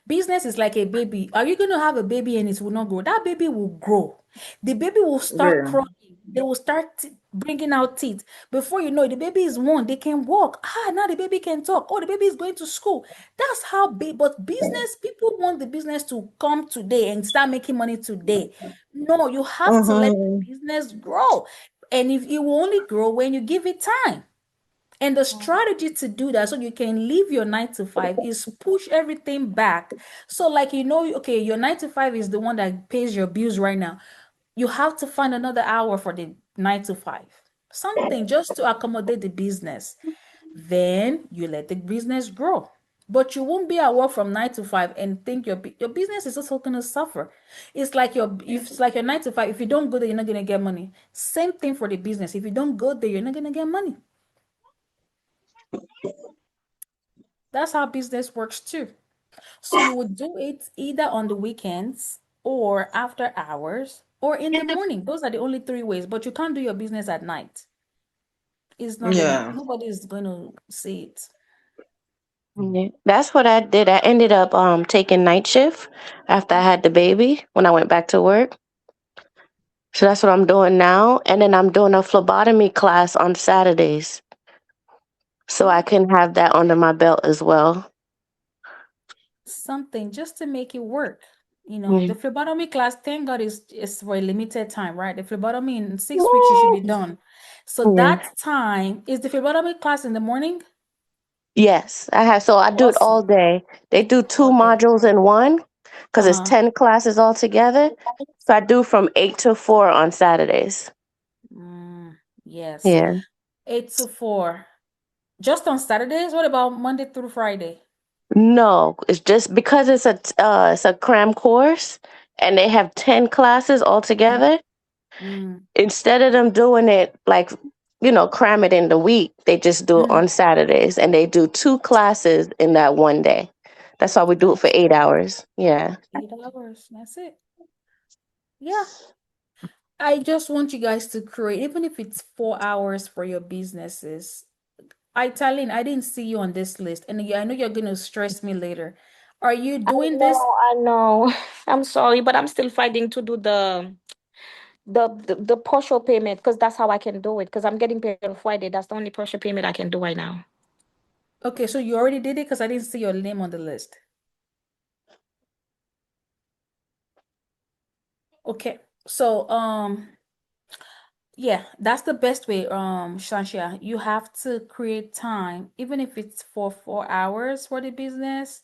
Business is like a baby. Are you going to have a baby and it will not grow? That baby will grow. The baby will start Yeah. crying. They will start bringing out teeth. Before you know it, the baby is one. They can walk. Now the baby can talk. Oh, the baby is going to school. That's how big. But business, people want the business to come today and start making money today. No, you have to let the Mm-hmm. business grow. And if it will only grow when you give it time. And the strategy to do that so you can leave your 9 to 5 is push everything back. So, like, okay, your 9 to 5 is the one that pays your bills right now. You have to find another hour for the 9 to 5, something just to accommodate the business. Then you let the business grow. But you won't be at work from 9 to 5 and think your business is also gonna suffer. It's like your 9 to 5. If you don't go there, you're not gonna get money. Same thing for the business. If you don't go there, you're not gonna get money. That's how business works too. So you would do it either on the weekends or after hours or in the morning. Those are the only three ways, but you can't do your business at night. It's not gonna, Yeah. nobody is gonna see it. Yeah, that's what I did. I ended up taking night shift after I had the baby when I went back to work. So that's what I'm doing now. And then I'm doing a phlebotomy class on Saturdays. So I Yeah, can have that under my belt as well. something just to make it work. Yeah. The phlebotomy class, thank God, is for a limited time, right? The phlebotomy in 6 weeks, you should be done. So Yeah. that time is the phlebotomy class in the morning. Yes, I have. So I do it all Awesome. day. They do two Okay. modules in one because it's Uh-huh. 10 classes altogether. So I do from 8 to 4 on Saturdays. Yes. Yeah. 8 to 4. Just on Saturdays? What about Monday through Friday? No, it's just because it's a cram course and they have 10 classes altogether. Mm. Instead of them doing it like, cram it in the week, they just do it Mm. on Saturdays, and they do 2 classes in that one day. That's why we do it for That's 8 hours. Yeah. 8 hours. That's it. Yeah. I just want you guys to create, even if it's 4 hours for your businesses. Eileen, I didn't see you on this list, and I know you're gonna stress me later. Are you I doing this? know, I know. I'm sorry, but I'm still fighting to do the partial payment because that's how I can do it. Because I'm getting paid on Friday. That's the only partial payment I can do right now. Okay, so you already did it because I didn't see your name on the list. Okay, so yeah, that's the best way, Shanshia. You have to create time, even if it's for 4 hours for the business.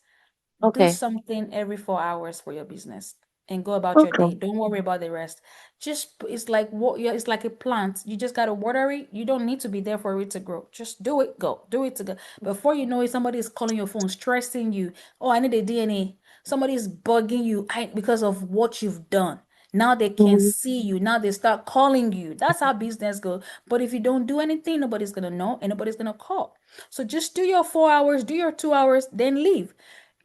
Do Okay. something every 4 hours for your business and go about your Okay. day. Don't worry about the rest. It's like what, yeah, it's like a plant. You just gotta water it. You don't need to be there for it to grow. Just do it, go. Do it to go. Before you know it, somebody is calling your phone, stressing you. Oh, I need a DNA. Somebody is bugging you because of what you've done. Now they can Mhm. see you. Now they start calling you. That's how business goes. But if you don't do anything, nobody's gonna know and nobody's gonna call. So just do your 4 hours, do your 2 hours, then leave.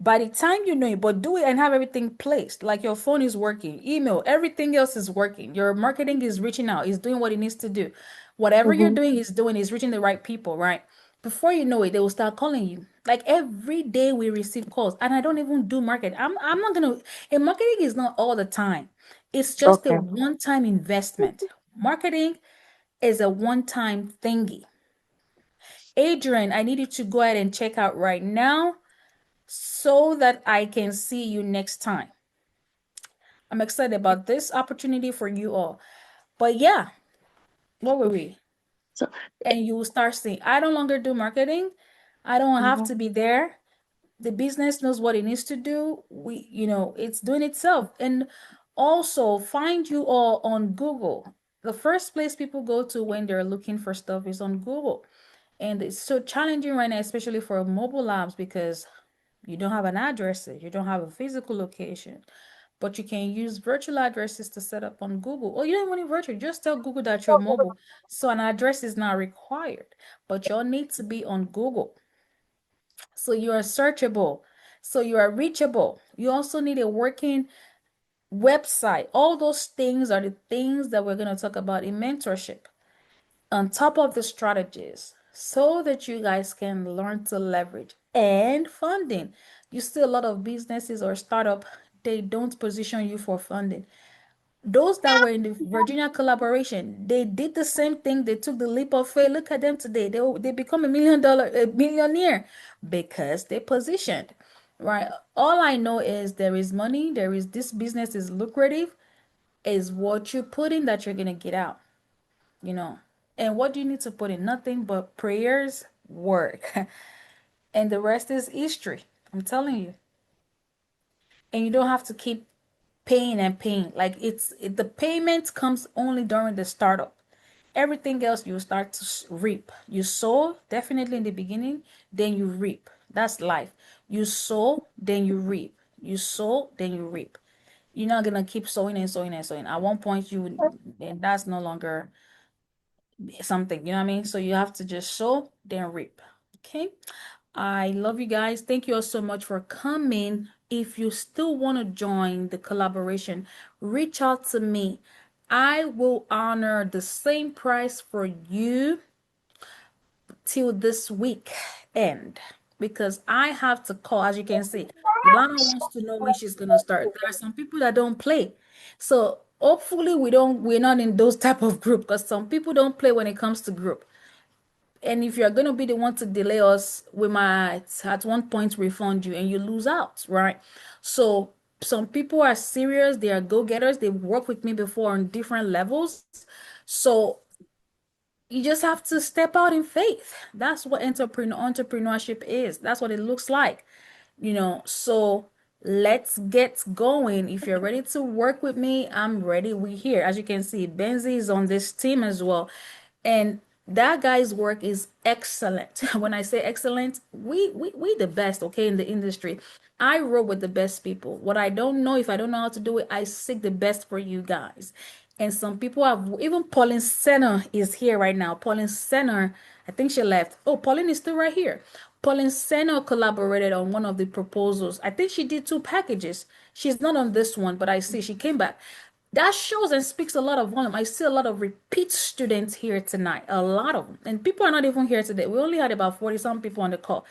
By the time you know it, but do it and have everything placed. Like your phone is working, email, everything else is working. Your marketing is reaching out, is doing what it needs to do. Whatever you're Mhm. doing is reaching the right people, right? Before you know it, they will start calling you. Like every day we receive calls, and I don't even do market. I'm not gonna. And marketing is not all the time. It's just a Okay. one-time investment. Marketing is a one-time thingy. Adrian, I need you to go ahead and check out right now so that I can see you next time. I'm excited about this opportunity for you all. But yeah, what were we? So, And you will start seeing, I no longer do marketing. I don't have mhm. to be there. The business knows what it needs to do. It's doing itself. And also find you all on Google. The first place people go to when they're looking for stuff is on Google. And it's so challenging right now, especially for mobile labs, because you don't have an address, you don't have a physical location, but you can use virtual addresses to set up on Google. Or you don't want it virtual, just tell Google that you're mobile. So an address is not required, but you'll need to be on Google. So you are searchable. So you are reachable. You also need a working website. All those things are the things that we're going to talk about in mentorship on top of the strategies so that you guys can learn to leverage and funding. You see a lot of businesses or startup, they don't position you for funding. Those that were in the Virginia collaboration, they did the same thing. They took the leap of faith. Look at them today. They become a millionaire because they positioned, right? All I know is there is money. There is this business is lucrative. Is what you put in that you're gonna get out, you know. And what do you need to put in? Nothing but prayers, work, and the rest is history. I'm telling you. And you don't have to keep paying and paying. Like the payment comes only during the startup. Everything else you start to reap. You sow definitely in the beginning, then you reap. That's life. You sow, then you reap. You sow, then you reap. You're not gonna keep sowing and sowing and sowing. At one point, and that's no longer something. You know what I mean? So you have to just sow, then reap. Okay. I love you guys. Thank you all so much for coming. If you still want to join the collaboration, reach out to me. I will honor the same price for you till this week end because I have to call. As you can see, Lana wants to know when she's gonna start. There are some people that don't play, so hopefully we're not in those type of group because some people don't play when it comes to group. And if you're going to be the one to delay us, we might at one point refund you and you lose out, right? So some people are serious, they are go-getters, they've worked with me before on different levels. So you just have to step out in faith. That's what entrepreneurship is. That's what it looks like. So let's get going. If you're ready to work with me, I'm ready. We here. As you can see, Benzi is on this team as well. And that guy's work is excellent. When I say excellent, we the best, okay, in the industry. I roll with the best people. What I don't know, if I don't know how to do it, I seek the best for you guys. And some people have, even Pauline Senner is here right now. Pauline Senner, I think she left. Oh, Pauline is still right here. Pauline Senner collaborated on one of the proposals. I think she did 2 packages. She's not on this one, but I see she came back. That shows and speaks a lot of volume. I see a lot of repeat students here tonight, a lot of them. And people are not even here today. We only had about 40 some people on the call.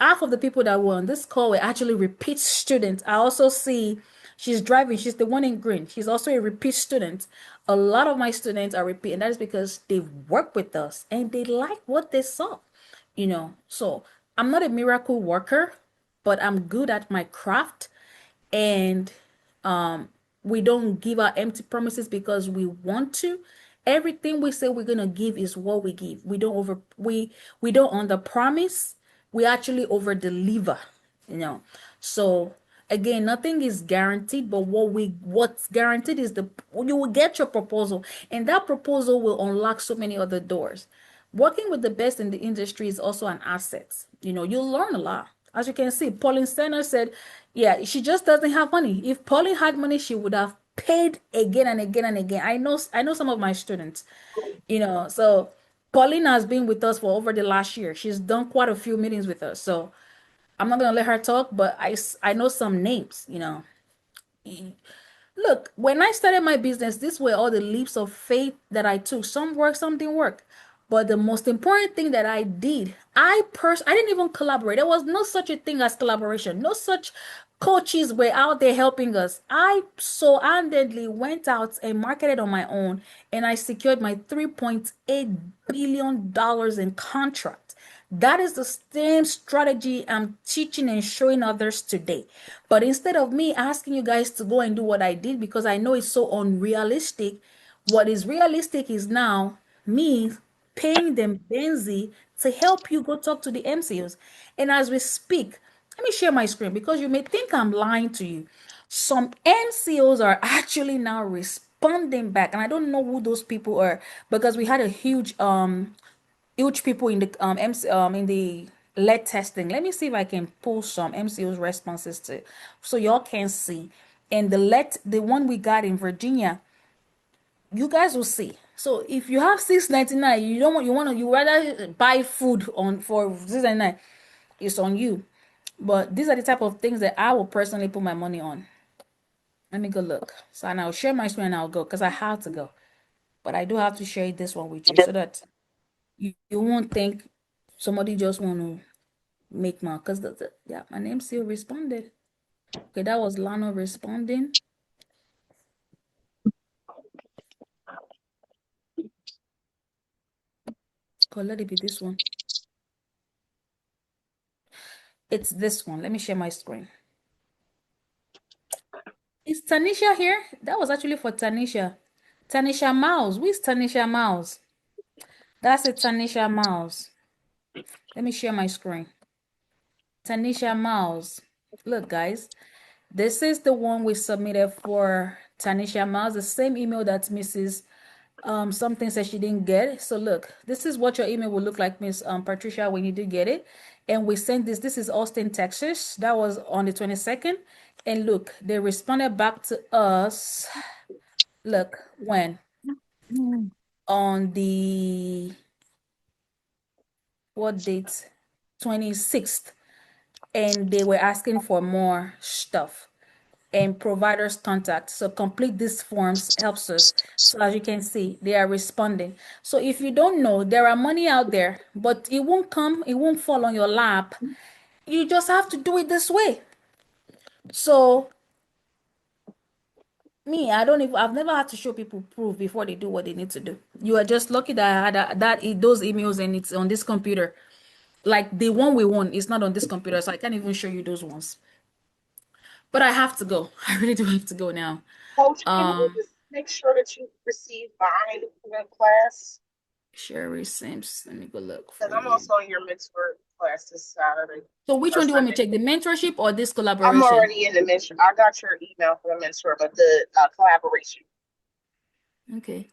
Half of the people that were on this call were actually repeat students. I also see she's driving. She's the one in green. She's also a repeat student. A lot of my students are repeat, and that is because they've worked with us and they like what they saw. So I'm not a miracle worker, but I'm good at my craft, and we don't give our empty promises because we want to. Everything we say we're gonna give is what we give. We don't under promise. We actually over deliver. You know. So again, nothing is guaranteed, but what's guaranteed is you will get your proposal, and that proposal will unlock so many other doors. Working with the best in the industry is also an asset. You'll learn a lot. As you can see, Pauline Stenner said, yeah, she just doesn't have money. If Pauline had money, she would have paid again and again and again. I know some of my students, so Pauline has been with us for over the last year. She's done quite a few meetings with us. So I'm not gonna let her talk, but I know some names. Look, when I started my business, these were all the leaps of faith that I took. Some work, some didn't work. But the most important thing that I did, I didn't even collaborate. There was no such a thing as collaboration. No such coaches were out there helping us. I so handedly went out and marketed on my own, and I secured my $3.8 billion in contract. That is the same strategy I'm teaching and showing others today. But instead of me asking you guys to go and do what I did because I know it's so unrealistic, what is realistic is now me paying them Benzi to help you go talk to the MCOs. And as we speak, let me share my screen because you may think I'm lying to you. Some MCOs are actually now responding back, and I don't know who those people are because we had a huge people in the in the lead testing. Let me see if I can pull some MCO's responses to so y'all can see. And the one we got in Virginia, you guys will see. So if you have 699, you rather buy food on for 699, it's on you. But these are the type of things that I will personally put my money on. Let me go look. So and I'll share my screen and I'll go because I have to go. But I do have to share this one with you so that you won't think somebody just want to make my because yeah, my name still responded. Okay, that was Lano responding. Okay, let it be this one. It's this one. Let me share my screen. Is Tanisha here? That was actually for Tanisha. Tanisha Mouse. Who is Tanisha Mouse? That's a Tanisha Mouse. Let me share my screen. Tanisha Mouse. Look, guys. This is the one we submitted for Tanisha Mouse. The same email that Mrs. Something says she didn't get it. So look, this is what your email will look like, Miss Patricia, when you do get it. And we sent this. This is Austin, Texas. That was on the 22nd. And look, they responded back to us. Look, when? On the what date? 26th. And they were asking for more stuff and providers contact. So complete these forms helps us. So as you can see, they are responding. So if you don't know, there are money out there, but it won't fall on your lap. You just have to do it this way. So I've never had to show people proof before they do what they need to do. You are just lucky that I had those emails and it's on this computer. Like the one we won is not on this computer, so I can't even show you those ones. But I have to go. I really do have to go now. Coach, can you just make sure that you receive my class? Sherry Sims. Let me go look for Because I'm you. also in your mentor class this Saturday. So which one do you want me to check? The mentorship or this collaboration? I'm already in the mentor. I got your email for the mentor, but the collaboration. Okay.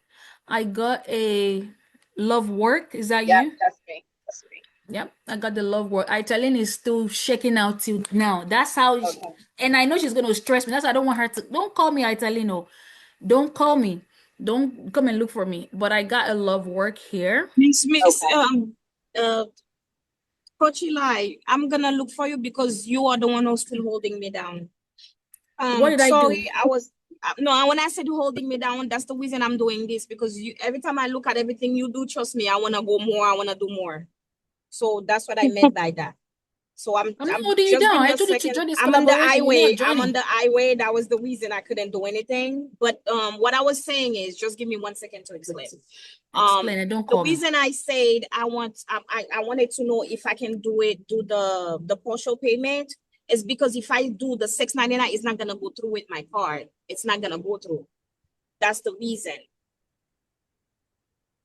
I got a love work. Is that Yep, you? that's me. That's me. Yep, I got the love work. Italian is still shaking out till now. That's how, Okay. and I know she's gonna stress me. That's why I don't want her to. Don't call me Italiano. Don't call me. Don't come and look for me. But I got a love work here. Miss uh Coach Eli, I'm gonna look for you because you are the one who's still holding me down. What did I do? Sorry, I was no. When I said holding me down, that's the reason I'm doing this, because you, every time I look at everything you do, trust me, I wanna go more. I wanna do more. So that's what I meant by that. So I'm not I'm holding you just down. give me I a told you to second. join this I'm on the collaboration. You're not highway. I'm on joining. the highway. That was the reason I couldn't do anything. But what I was saying is, just give me 1 second to explain. Explain it. Don't The call me. reason I said I wanted to know if I can do the partial payment is because if I do the $6.99, it's not gonna go through with my card. It's not gonna go through. That's the reason.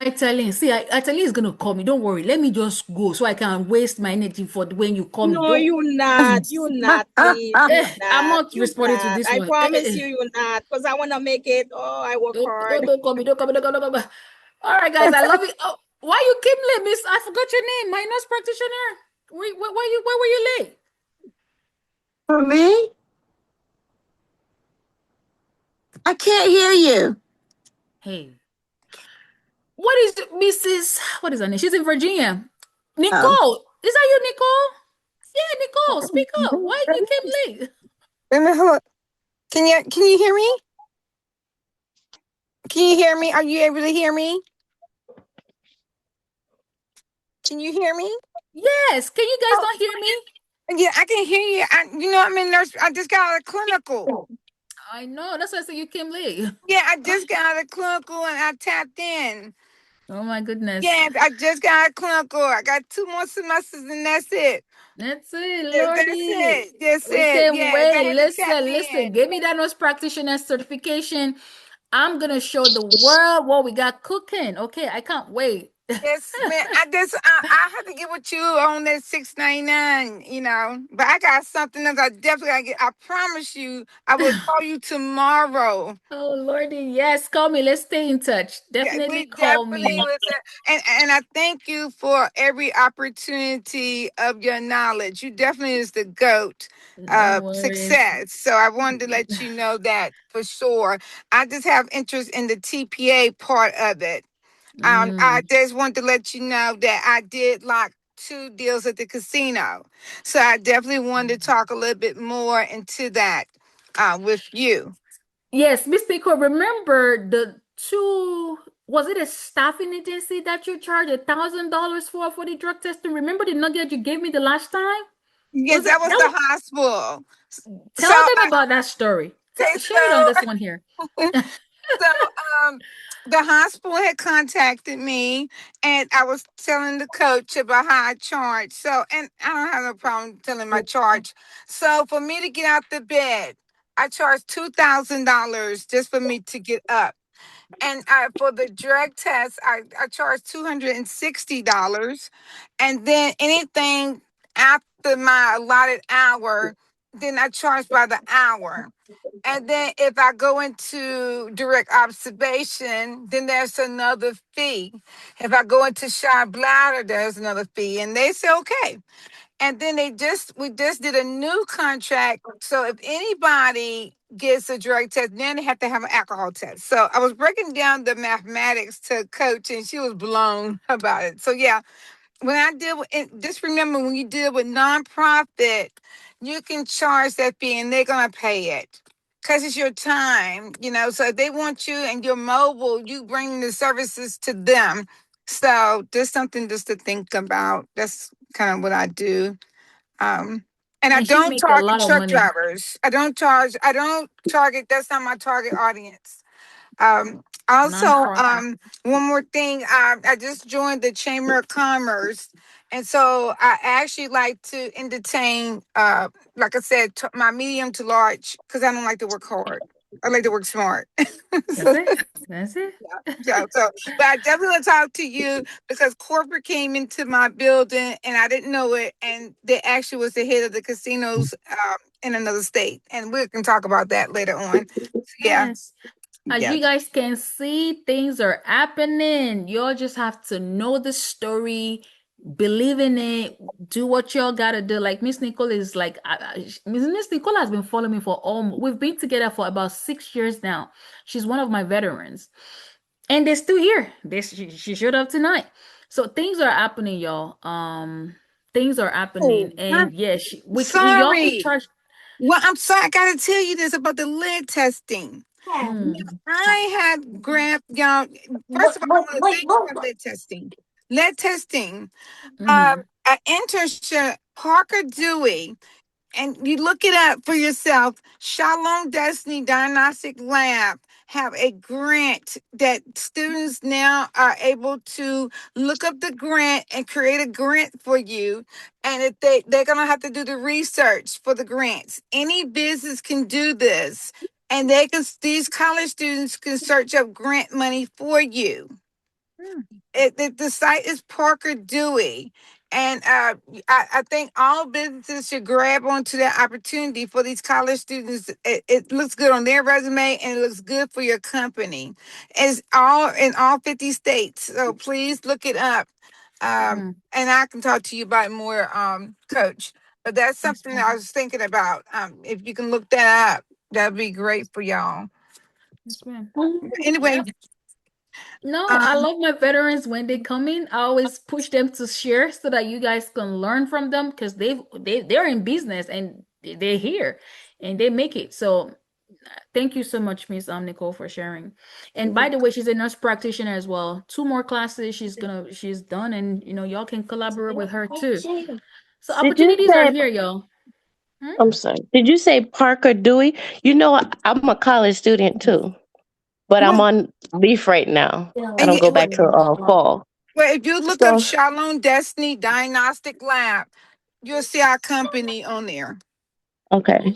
I tell you, he's gonna call me. Don't worry. Let me just go so I can waste my energy for when you call me. No, Don't. you're not. You're not, please. You're I'm not. not You're responding to not. this I one. promise you, you're not. Because I want to make it. Oh, I work hard. Don't call me. Don't call me. Don't call me. Don't call me. All right, guys. I love you. Oh, why you came late, Miss? I forgot your name. My nurse practitioner. Why were you late? For me, I can't hear you. Hey, what is Mrs. What is her name? She's in Virginia. Oh. Nicole. Is that you, Nicole? Yeah, Nicole. Speak up. Why you came late? Let me hold. Can you hear me? Can you hear me? Are you able to hear me? Can you hear me? Yes. Can you guys Oh, not hear me? yeah, I can hear you. I'm in nurse. I just got out of clinical. I know. That's why I said you came late. Yeah, I just got out of clinical and I tapped in. Oh my goodness. Yeah, I just got out of clinical. I got 2 more semesters and that's it. That's it, That's Lordy. it. That's We it. can't Yes, I wait. had to tap Listen. in. Give me that nurse practitioner certification. I'm gonna show the world what we got cooking. Okay, I can't wait. Yes, man. I have to get with you on that 699, But I got something else I definitely gotta get. I promise you I will call you tomorrow. Oh Lordy, yes, call me. Let's stay in touch. Yeah, Definitely we call definitely me. listen. And I thank you for every opportunity of your knowledge. You definitely is the GOAT No worries. success. So I wanted to let you know that for sure. I just have interest in the TPA part of it. I Mm. just want to let you know that I did lock 2 deals at the casino. So I definitely wanted to talk a little bit more into that with you. Yes, Miss Pico, remember the two, was it a staffing agency that you charged $1,000 for the drug testing? Remember the nugget you gave me the last time? Yes, Was it that was that the was, hospital. So tell them about that story. okay, Share it on this one here. so the hospital had contacted me and I was telling the coach about how I charge. So, and I don't have no problem telling my charge. So for me to get out the bed, I charge $2,000 just for me to get up. And for the drug test, I charge $260. And then anything after my allotted hour, then I charge by the hour. And then if I go into direct observation, then there's another fee. If I go into shy bladder, there's another fee. And they say, okay. And then we just did a new contract. So if anybody gets a drug test, then they have to have an alcohol test. So I was breaking down the mathematics to coach and she was blown about it. So yeah, when I deal with just remember when you deal with nonprofit, you can charge that fee and they're gonna pay it. Because it's your time. So if they want you and you're mobile, you bring the services to them. So just something just to think about. That's kind of what I do. Um, and I And she don't make a target lot of truck money. drivers. I don't target, that's not my target audience. Also, Non-profit. one more thing, I just joined the Chamber of Commerce. And so I actually like to entertain, like I said, my medium to large, because I don't like to work hard. I like to work smart. That's So, it. That's it. but I definitely want to talk to you because corporate came into my building and I didn't know it. And they actually was the head of the casinos in another state. And we can talk about that later on. So, yeah. Yes. As Yeah. you guys can see, things are happening. You all just have to know the story, believe in it, do what y'all gotta do. Like Miss Nicole is like, Miss Nicole has been following me for we've been together for about 6 years now. She's one of my veterans, and they're still here. She showed up tonight. So things are happening, y'all. Things are happening, Oh, and I'm yes, we y'all can sorry. charge. Well, I'm sorry. I gotta tell you this about the lead testing. Mm, I had grabbed y'all. First of all, I want to thank you for lead testing. Lead testing. mm-hmm, An internship, Parker Dewey, and you look it up for yourself. Shalom Destiny Diagnostic Lab have a grant that students now are able to look up the grant and create a grant for you. And if they're gonna have to do the research for the grants. Any business can do this, and these college students can search up grant money for you. mm, The site is Parker Dewey. And I think all businesses should grab onto that opportunity for these college students. It looks good on their resume and it looks good for your company. It's all in all 50 states. So please look it up. mm. And I can talk to you about it more, Coach. But that's Yes, something that I ma'am. was thinking about. If you can look that up, that'd be great for y'all. Yes, ma'am. Anyway, Yeah. No, I um, love my veterans when they come in. I always push them to share so that you guys can learn from them because they're in business and they're here and they make it. So thank you so much, Miss Nicole, for sharing. And by the way, she's a nurse practitioner as well. Two more classes she's done, and y'all can collaborate with her too. So Did you opportunities are say, here, y'all. Hmm? I'm sorry, did you say Parker Dewey? I'm a college student too, but I'm well, on leave right now. I and don't yeah, go back till fall. well, if you look up So, Shalom Destiny Diagnostic Lab, you'll see our company on there. okay.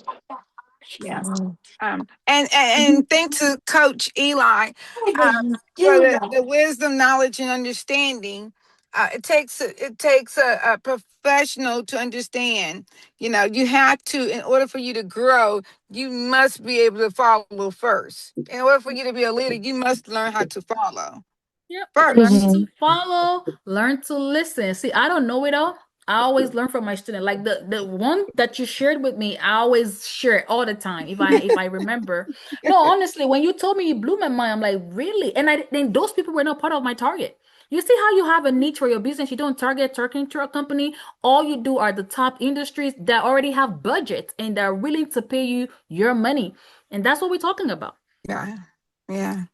Yes. And thanks to Coach Eli for the wisdom, knowledge, and understanding. It takes a professional to understand. You have to, in order for you to grow, you must be able to follow first. In order for you to be a leader, you must learn how to follow Yep. Learn first. to Mhm. follow, learn to listen. See, I don't know it all. I always learn from my student. Like the one that you shared with me, I always share it all the time if I remember. No, honestly, when you told me, you blew my mind. I'm like, really? And then those people were not part of my target. You see how you have a niche for your business, you don't target talking to a company. All you do are the top industries that already have budgets and they're willing to pay you your money. And that's what we're talking about. Yeah, yeah,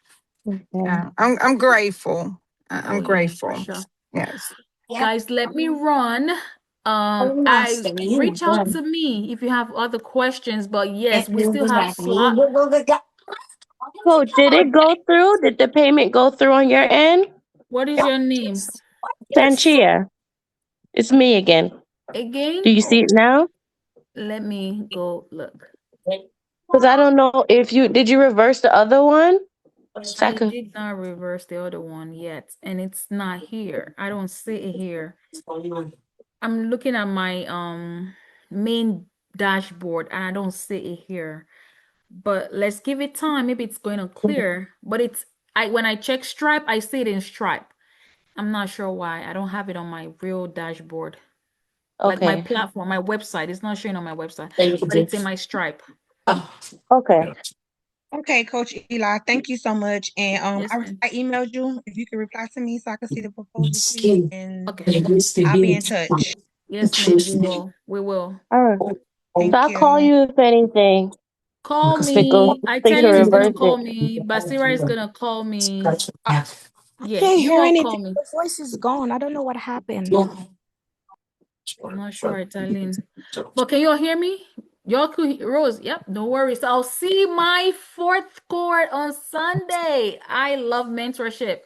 Okay. yeah. I'm grateful. Oh I'm yeah, for grateful. sure. Yes. Guys, let me run. I reach out to me if you have other questions, but yes, we still have slot. Coach, did it go through? Did the payment go through on your end? What is your name? Sanchia, it's me again. Again? Do you see it now? Let me go look. Because I don't know if did you reverse the other one? So I I could. did not reverse the other one yet, and it's not here. I don't see it here. I'm looking at my main dashboard and I don't see it here. But let's give it time. Maybe it's going to clear. But I when I check Stripe, I see it in Stripe. I'm not sure why. I don't have it on my real dashboard. Like my Okay. platform, my website. It's not showing on my website, but it's in my Stripe. Okay. Okay, Coach Eli, thank you so much. And Yes, ma'am. I emailed you. If you could reply to me so I can see the proposal, please, and Okay. I'll be in touch. Yes, ma'am. We will. We will. All right. So Thank I'll call you. you if anything. Call They go. me. I They tell can him he's gonna reverse it. call me. Basira is gonna call me. I, I Yeah, can't you hear all anything. call me. The voice is gone. I don't know what happened. I'm not sure, Italian. But can you all hear me? Y'all could Rose. Yep, no worries. I'll see my fourth court on Sunday. I love mentorship.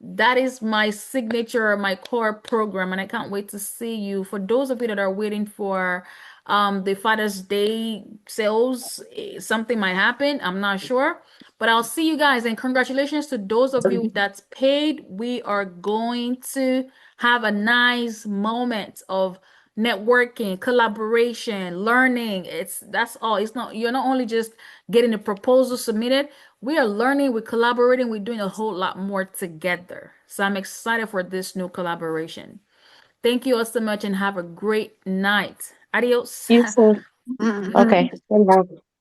That is my signature, my core program, and I can't wait to see you. For those of you that are waiting for the Father's Day sales, something might happen. I'm not sure, but I'll see you guys. And congratulations to those of you that's paid. We are going to have a nice moment of networking, collaboration, learning. That's all. It's not You're not only just getting a proposal submitted. We are learning, we're collaborating, we're doing a whole lot more together. So I'm excited for this new collaboration. Thank you all so much and have a great night. Adios. You too. Mhm. Okay. Bye.